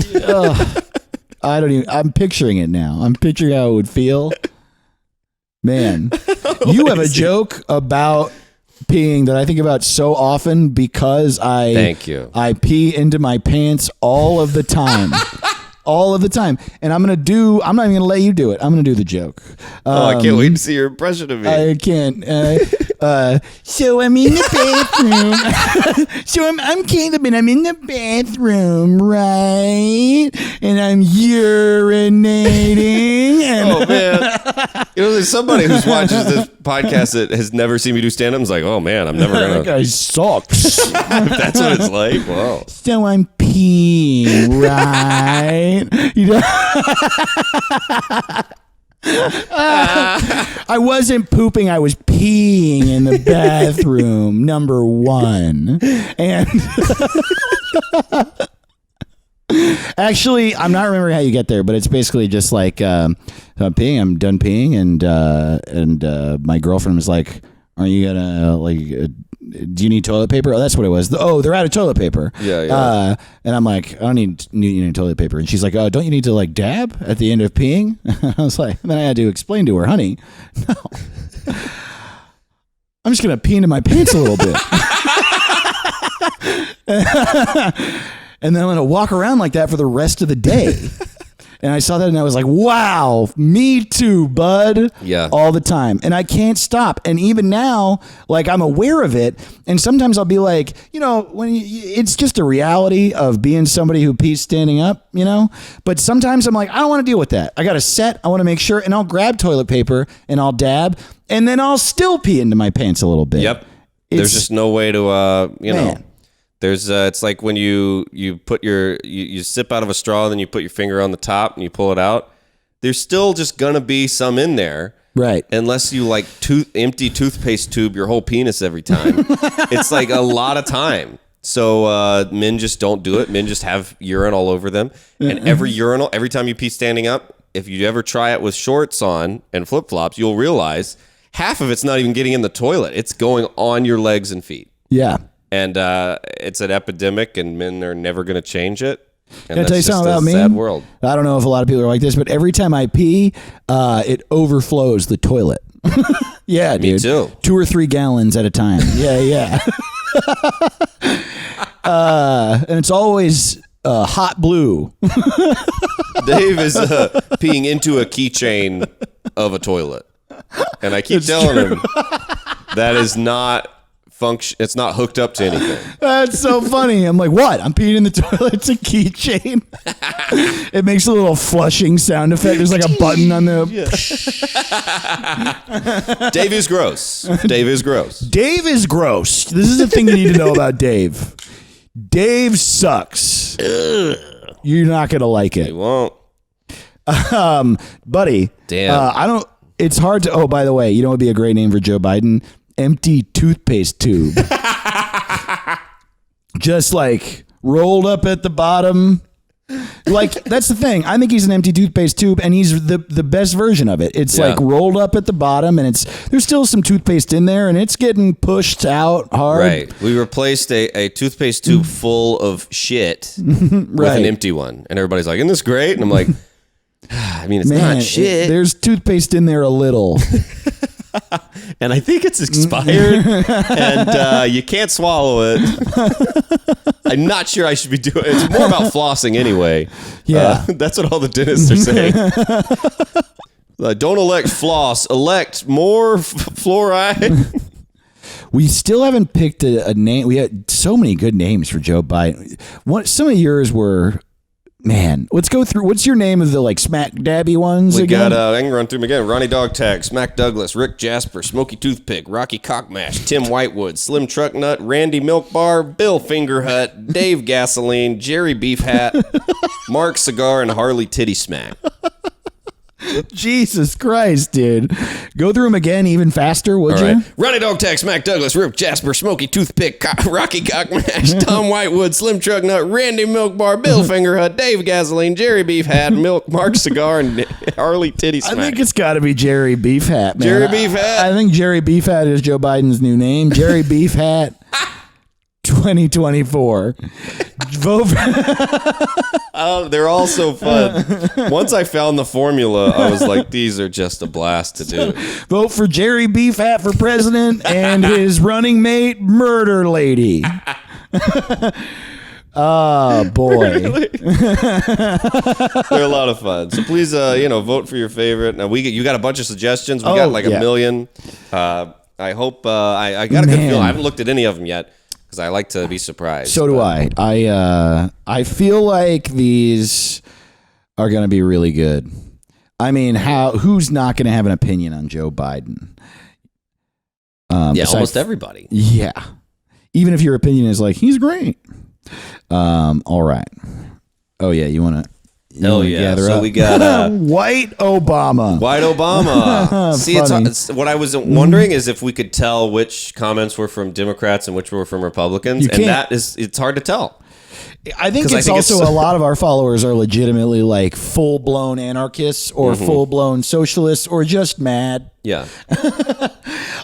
I'm picturing it now. I'm picturing how it would feel. Man, you have a joke about peeing that I think about so often because Thank you. I pee into my pants all of the time. all of the time. And I'm not even going to let you do it. I'm going to do the joke. I can't wait to see your impression of me. I can't. So I'm in the bathroom. So I'm Caleb, and I'm in the bathroom, right? And I'm urinating. And Oh man! There's somebody who's watches this podcast that has never seen me do stand-up. Is like, oh man, I'm never that gonna. guy sucks. If that's what it's like. Wow. So I'm peeing, right? You know. I wasn't pooping, I was peeing in the bathroom, number one. And actually, I'm not remembering how you get there, but it's basically just like I'm peeing, I'm done peeing, and my girlfriend was like, "Are you gonna do you need toilet paper?" Oh, that's what it was. Oh, they're out of toilet paper. Yeah. And I'm like, I don't need toilet paper. And she's like, oh, don't you need to like dab at the end of peeing? I was like, then I had to explain to her, honey, no. I'm just going to pee into my pants a little bit. And then I'm going to walk around like that for the rest of the day. And I saw that and I was like, wow, me too, bud. Yeah. All the time. And I can't stop. And even now, like, I'm aware of it. And sometimes I'll be like, it's just a reality of being somebody who pees standing up, But sometimes I'm like, I don't want to deal with that. I got a set. I want to make sure. And I'll grab toilet paper and I'll dab. And then I'll still pee into my pants a little bit. Yep. There's just no way to, Man. There's it's like when you put you sip out of a straw and then you put your finger on the top and you pull it out. There's still just gonna be some in there, right? Unless you like empty toothpaste tube your whole penis every time. It's like a lot of time. So men just don't do it. Men just have urine all over them, and every time you pee standing up, if you ever try it with shorts on and flip flops, you'll realize half of it's not even getting in the toilet. It's going on your legs and feet. Yeah. And it's an epidemic, and men are never going to change it. And Can I tell you something about me? Sad world. I don't know if a lot of people are like this, but every time I pee, it overflows the toilet. Yeah, dude. Me too. 2 or 3 gallons at a time. Yeah. And it's always hot blue. Dave is peeing into a keychain of a toilet, and I keep telling him that is not. It's not hooked up to anything. That's so funny. I'm like, what? I'm peeing in the toilet. It's a keychain. It makes a little flushing sound effect. There's like a button on the. Dave is gross. Dave is gross. Dave is gross. This is the thing you need to know about Dave. Dave sucks. You're not gonna like it. You won't. Buddy. Damn. I don't. It's hard to. Oh, by the way, you know what would be a great name for Joe Biden? Empty toothpaste tube. Just like rolled up at the bottom. Like, that's the thing. I think he's an empty toothpaste tube, and he's the best version of it. It's like rolled up at the bottom, and there's still some toothpaste in there, and it's getting pushed out hard. Right. We replaced a toothpaste tube full of shit with an empty one, and everybody's like, "Isn't this great?" And I'm like, I mean, it's not shit. There's toothpaste in there a little. And I think it's expired, and you can't swallow it. I'm not sure I should be doing it. It's more about flossing anyway. Yeah. That's what all the dentists are saying. Don't elect floss, elect more fluoride. We still haven't picked a name. We had so many good names for Joe Biden. Some of yours were... Man, let's go through. What's your name of the like smack dabby ones? We again? got, I can run through them again. Ronnie Dog Tag, Smack Douglas, Rick Jasper, Smokey Toothpick, Rocky Cockmash, Tim Whitewood, Slim Truck Nut, Randy Milk Bar, Bill Finger Hut, Dave Gasoline, Jerry Beef Hat, Mark Cigar, and Harley Titty Smack. Jesus Christ, dude. Go through them again even faster, would you? Right. Ronnie Dog Tag, Smack Douglas, Rick Jasper, Smokey Toothpick, Rocky Cockmash, Tom Whitewood, Slim Truck Nut, Randy Milk Bar, Bill Finger Hut, Dave Gasoline, Jerry Beef Hat, Mark Cigar, and Harley Titty Smack. I think it's got to be Jerry Beef Hat, man. Jerry Beef Hat. I think Jerry Beef Hat is Joe Biden's new name. Jerry Beef Hat 2024. Vote for... They're all so fun. Once I found the formula, I was like, these are just a blast to do. Vote for Jerry Beef Hat for president and his running mate, Murder Lady. Oh boy. They're a lot of fun. So please, vote for your favorite. Now you got a bunch of suggestions. We got like a million. I hope I got a good feeling. I haven't looked at any of them yet because I like to be surprised. So do I. I feel like these are going to be really good. I mean, who's not going to have an opinion on Joe Biden? Almost everybody. Yeah. Even if your opinion is like, he's great. All right. Oh, yeah. You want to Hell yeah. gather So up? we got White Obama. White Obama. See, Funny. it's what I was wondering is if we could tell which comments were from Democrats and which were from Republicans. You can't. It's hard to tell. I think 'Cause I it's think also it's- a lot of our followers are legitimately like full-blown anarchists or full-blown socialists or just mad. Yeah.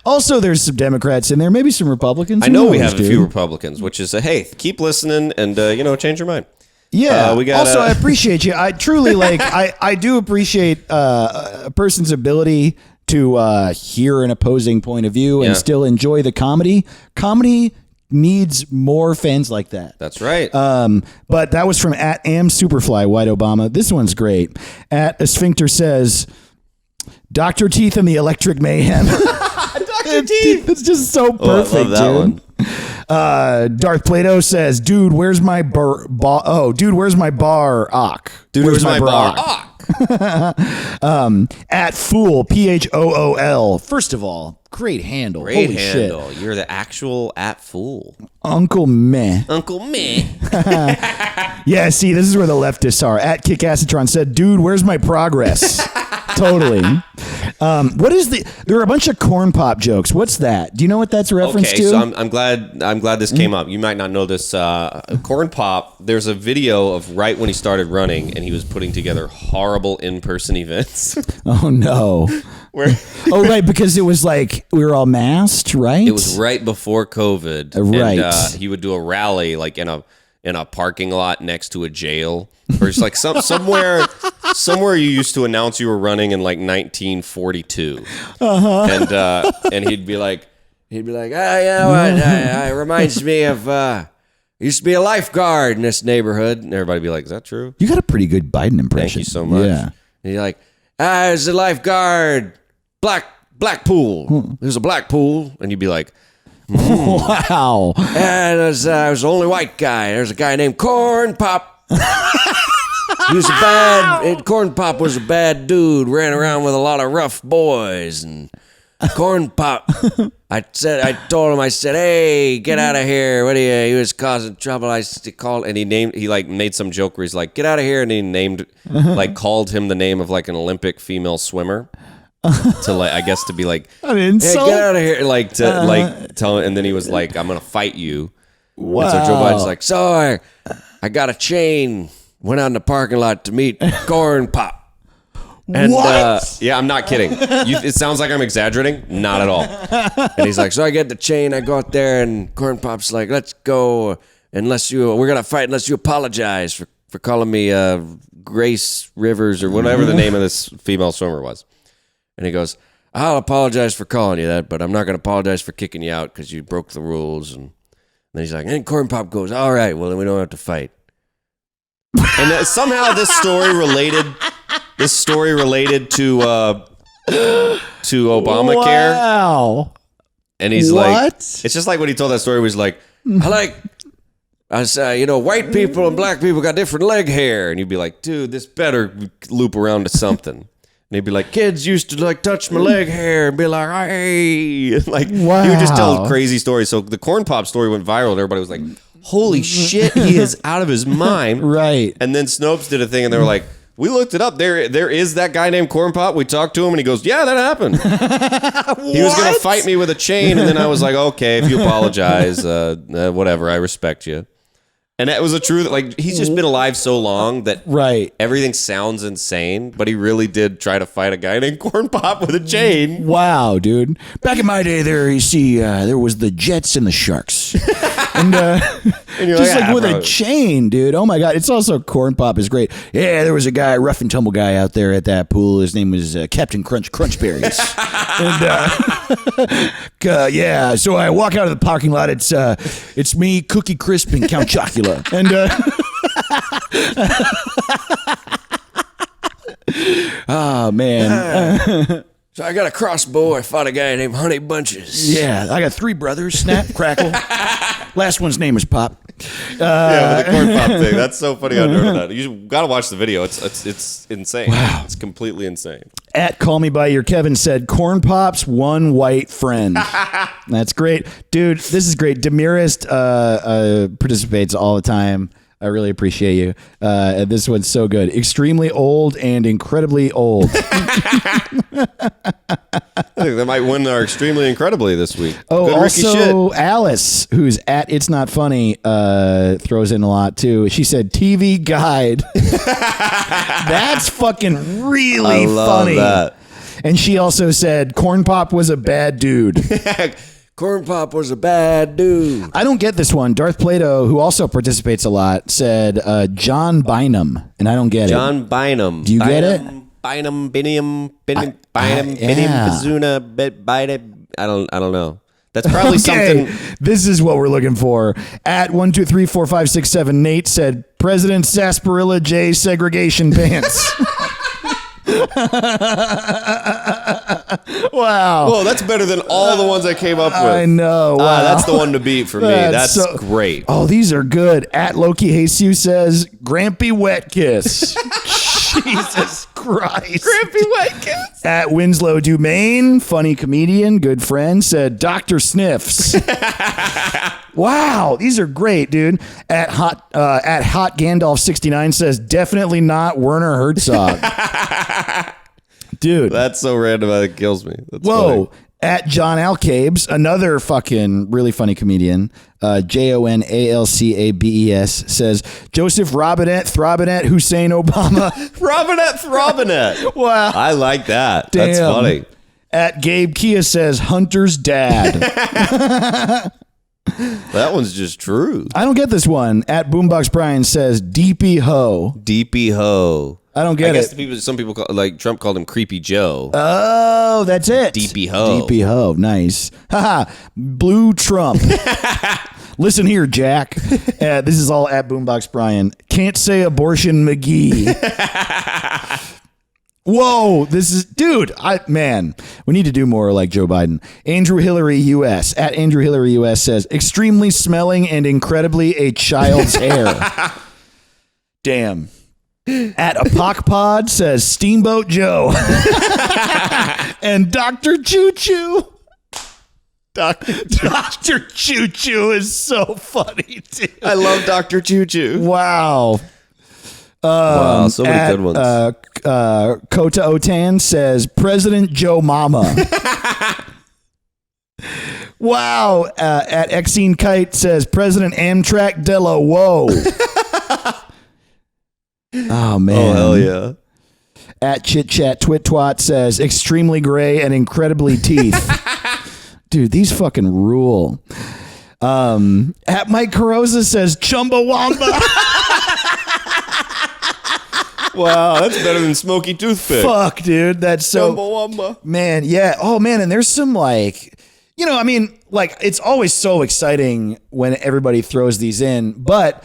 Also, there's some Democrats in there, maybe some Republicans. I Who know we knows, have a dude? few Republicans, which is hey, keep listening and change your mind. Yeah. we got, also, I appreciate you. I truly I do appreciate a person's ability to hear an opposing point of view and Yeah. still enjoy the comedy. Comedy needs more fans like that. That's right. But that was from @AmSuperfly, White Obama. This one's great. @Sphincter says, Dr. Teeth and the Electric Mayhem. Dr. Teeth. It's just so perfect, I love that dude. one. Darth Plato says, "Dude, where's my bar? Dude, where's my bar? Dude, where's my bar? @Fool PHOOL. First of all, great handle. Great Holy handle. shit, You're the actual @fool. Uncle Meh. Uncle me. Yeah, see, this is where the leftists are. @Kickacitron said, "Dude, where's my progress?" Totally. What is there are a bunch of corn pop jokes. What's that? Do you know what that's a reference Okay, to? so I'm glad this came up. You might not know this. Corn Pop. There's a video of right when he started running, and he was putting together horrible in-person events. Oh no. Where Oh right, because it was like we were all masked, right? it was right before COVID, Right. And he would do a rally like in a parking lot next to a jail, or just like somewhere you used to announce you were running in like 1942, and he'd be like, it reminds me of used to be a lifeguard in this neighborhood, and everybody'd be like, is that true? You got a pretty good Biden impression. Thank you so much. Yeah. And you're like, as a lifeguard, black pool. There's a black pool, and you'd be like, Wow. and there's the only white guy. There's a guy named Corn Pop. He was Corn Pop was a bad dude. Ran around with a lot of rough boys, and Corn Pop. I told him, hey, get out of here. What are you? He was causing trouble. I called, and he made some joke where he's like, get out of here, and he called him the name of like an Olympic female swimmer. To be like, An hey, insult? get out of here, tell him, and then he was like, I'm gonna fight you. Wow. And so Joe Biden's like, so I got a chain, went out in the parking lot to meet Corn Pop. And What? yeah, I'm not kidding. It sounds like I'm exaggerating. Not at all. And he's like, so I get the chain, I go out there, and Corn Pop's like, let's go, we're gonna fight unless you apologize for calling me Grace Rivers or whatever the name of this female swimmer was. And he goes, I'll apologize for calling you that, but I'm not going to apologize for kicking you out because you broke the rules. And then he's like, and Corn Pop goes, all right, well, then we don't have to fight. And somehow this story related to Obamacare. Wow. And he's What? like, it's just like when he told that story, he was like, I say, white people and black people got different leg hair. And you'd be like, dude, this better loop around to something. And he'd be like, kids used to touch my leg hair and be like, hey. Wow. He would just tell crazy stories. So the Corn Pop story went viral. And everybody was like, holy shit, he is out of his mind. Right. And then Snopes did a thing and they were like, we looked it up. There is that guy named Corn Pop. We talked to him and he goes, yeah, that happened. He was going to fight me with a chain. And then I was like, okay, if you apologize, whatever, I respect you. And that was a truth. He's just been alive so long that Right. everything sounds insane, but he really did try to fight a guy named Corn Pop with a chain. Wow, dude. Back in my day, there was the Jets and the Sharks. And And you're Just like, like "Ah, with bro." a chain, dude. Oh my God. It's also Corn Pop is great. Yeah, there was a guy, rough and tumble guy out there at that pool. His name was Captain Crunchberries. And yeah, so I walk out of the parking lot. It's me, Cookie Crisp, and Count Chocula. And oh man. So I got a crossbow. I fought a guy named Honey Bunches. Yeah, I got 3 brothers. Snap, crackle. Last one's name is Pop. Yeah, with the corn pop thing. That's so funny. I've heard of that. You got to watch the video. It's insane. Wow. It's completely insane. At Call Me By Your Kevin said, Corn Pop's one white friend. That's great. Dude, this is great. Demirest participates all the time. I really appreciate you. This one's so good. Extremely old and incredibly old. I think they might win our extremely incredibly this week. Oh, Good Ricky also shit. Alice, who's at It's Not Funny, throws in a lot too. She said TV Guide. That's fucking really I love funny. that. And she also said Corn Pop was a bad dude. Corn Pop was a bad dude. I don't get this one. Darth Plato, who also participates a lot, said John Bynum, and I don't get it. John Bynum. Do you get it? Bynum, Binium, Binium, yeah. Bazuna, Bynum. I don't know. That's probably Okay, something. this is what we're looking for. At 1, 2, 3, 4, 5, 6, 7, Nate said President Sarsaparilla J segregation pants. Wow. Whoa, that's better than all the ones I came up with. I know. Wow. That's the one to beat for me. That's so- great. Oh, these are good. At Loki Jesus says Grampy Wet Kiss. Jesus Christ. Grampy Wet Kiss. At Winslow Dumaine, funny comedian, good friend, said Dr. Sniffs. Wow, these are great, dude. At Hot Gandalf 69 says definitely not Werner Herzog. Dude. That's so random that it kills me. That's Whoa. funny. At John Alcabes, another fucking really funny comedian, JONALCABES, says Joseph Robinette Hussein Obama. Robinette. Wow. I like that. Damn. That's funny. At Gabe Kia says Hunter's dad. That one's just true. I don't get this one. At Boombox Brian says DP Ho. DP Ho. I don't I get guess it. some people call, like Trump called him Creepy Joe. Oh, that's it. DP Ho. DP Ho. Nice. Haha. Blue Trump. Listen here, Jack. This is all at Boombox Brian. Can't say abortion McGee. Whoa, this is, dude, we need to do more like Joe Biden. Andrew Hillary US, at Andrew Hillary US says, extremely smelling and incredibly a child's hair. Damn. At Apocpod says, Steamboat Joe. And Dr. Choo Choo. Dr. Choo Choo is so funny, dude. I love Dr. Choo Choo. Wow. Wow, so many good ones. Kota Otan says President Joe Mama. Wow. At Exene Kite says President Amtrak Della Whoa. Oh man. Oh, hell yeah. At Chit Chat Twit Twat says extremely gray and incredibly teeth. Dude, these fucking rule. At Mike Carosa says Chumbawamba. Wow, that's better than Smoky Toothpick. Fuck, dude. That's so. Chumbawamba. Man, yeah. Oh, man. And there's some like, it's always so exciting when everybody throws these in, but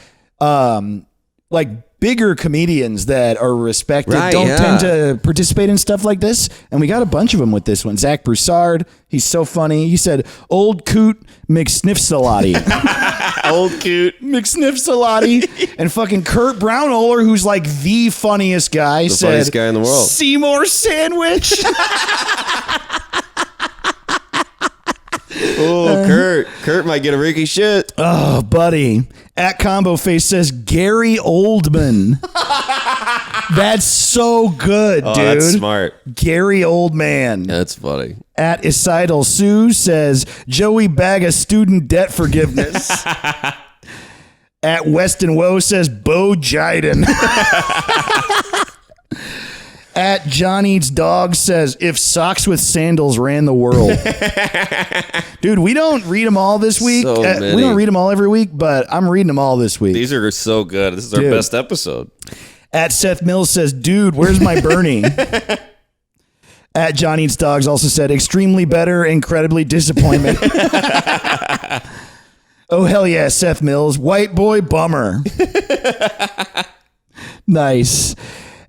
bigger comedians that are respected don't tend to participate in stuff like this. And we got a bunch of them with this one. Zach Broussard, he's so funny. He said, Old Coot McSniffsalati. Old Coot McSniffsalati. And fucking Kurt Brownohler, who's like the funniest guy, said, funniest guy in the world. Seymour Sandwich. Oh, Kurt might get a Ricky shit. Oh, buddy. At Combo Face says Gary Oldman. That's so good, Oh, dude. that's smart. Gary Oldman. That's funny. At Isidal Sue says Joey Bag of student debt forgiveness. At Weston Woe says Bo Jiden. At John Eats Dog says, if socks with sandals ran the world. Dude, we don't read them all this week. So many. We don't read them all every week, but I'm reading them all this week. These are so good. This is our Dude. best episode. At Seth Mills says, dude, where's my Bernie? At John Eats Dogs also said, extremely better, incredibly disappointment. Oh, hell yeah, Seth Mills. White boy bummer. Nice.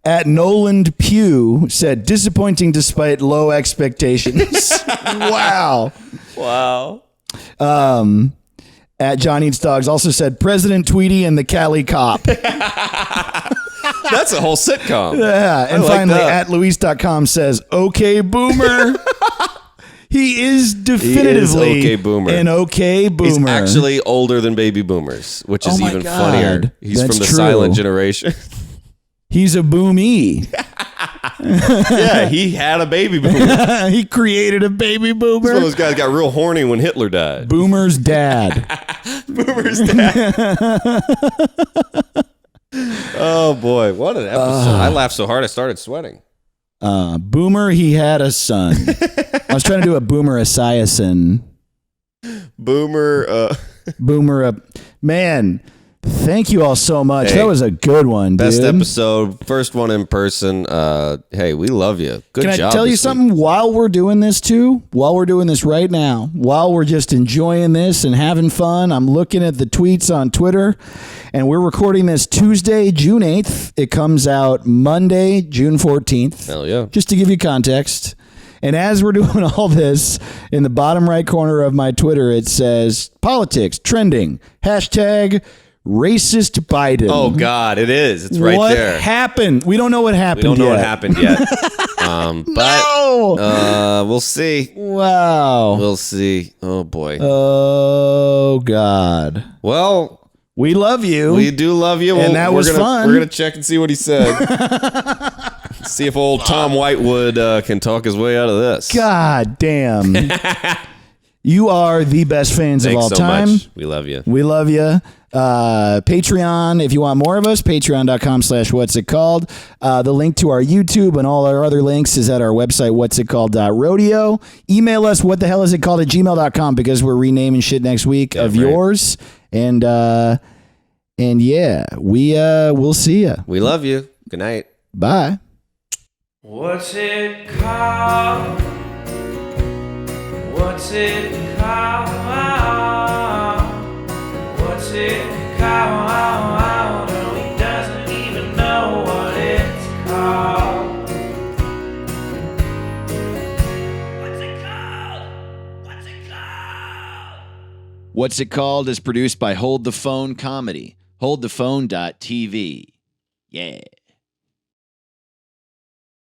At Noland Pugh said, disappointing despite low expectations. Wow. Wow. At John Eats Dogs also said, President Tweety and the Cali Cop. That's a whole sitcom. Yeah. And like finally, that. at Luis.com says, okay, boomer. He is definitively okay boomer. an okay boomer. He's actually older than baby boomers, which is Oh my even God. funnier. He's That's from the true. silent generation. He's a boomie. Yeah, he had a baby boomer. He created a baby One of boomer. those guys got real horny when Hitler died. Boomer's dad. Boomer's dad. Oh boy, what an episode! I laughed so hard I started sweating. Boomer, he had a son. I was trying to do a Boomer Esiason. Boomer, Boomer, man. Thank you all so much. Hey, That was a good one, dude. best episode, first one in person. Hey, we love you. Good Can job. I tell you this week. something? While we're doing this too, while we're doing this right now, while we're just enjoying this and having fun, I'm looking at the tweets on Twitter, and we're recording this Tuesday, June 8th. It comes out Monday, June 14th. Hell yeah. Just to give you context. And as we're doing all this, in the bottom right corner of my Twitter, it says politics trending, hashtag racist Biden. Oh God, it is. It's right what there. happened? We don't know what happened We don't know what yet. happened yet. But Oh, we'll see. wow. We'll see. Oh boy. Oh, God. Well, We love you. we do love you. And that was fun. We're gonna check and see what he said. See if old Tom Whitewood can talk his way out of this. God damn. You are the best fans Thanks of all so time. much. We love you. We love you. Patreon, if you want more of us, patreon.com/what's it called. The link to our YouTube and all our other links is at our website, whatsitcalled.rodeo. Email us, whatthehellisitcalled@gmail.com, because we're renaming shit next week of right. yours. And yeah, we'll see you. We love you. Good night. Bye. What's it called? What's it called? What's it called? No, he doesn't even know what it's called. What's it called? What's it called? What's It Called is produced by Hold the Phone Comedy. HoldThePhone.tv. Yeah.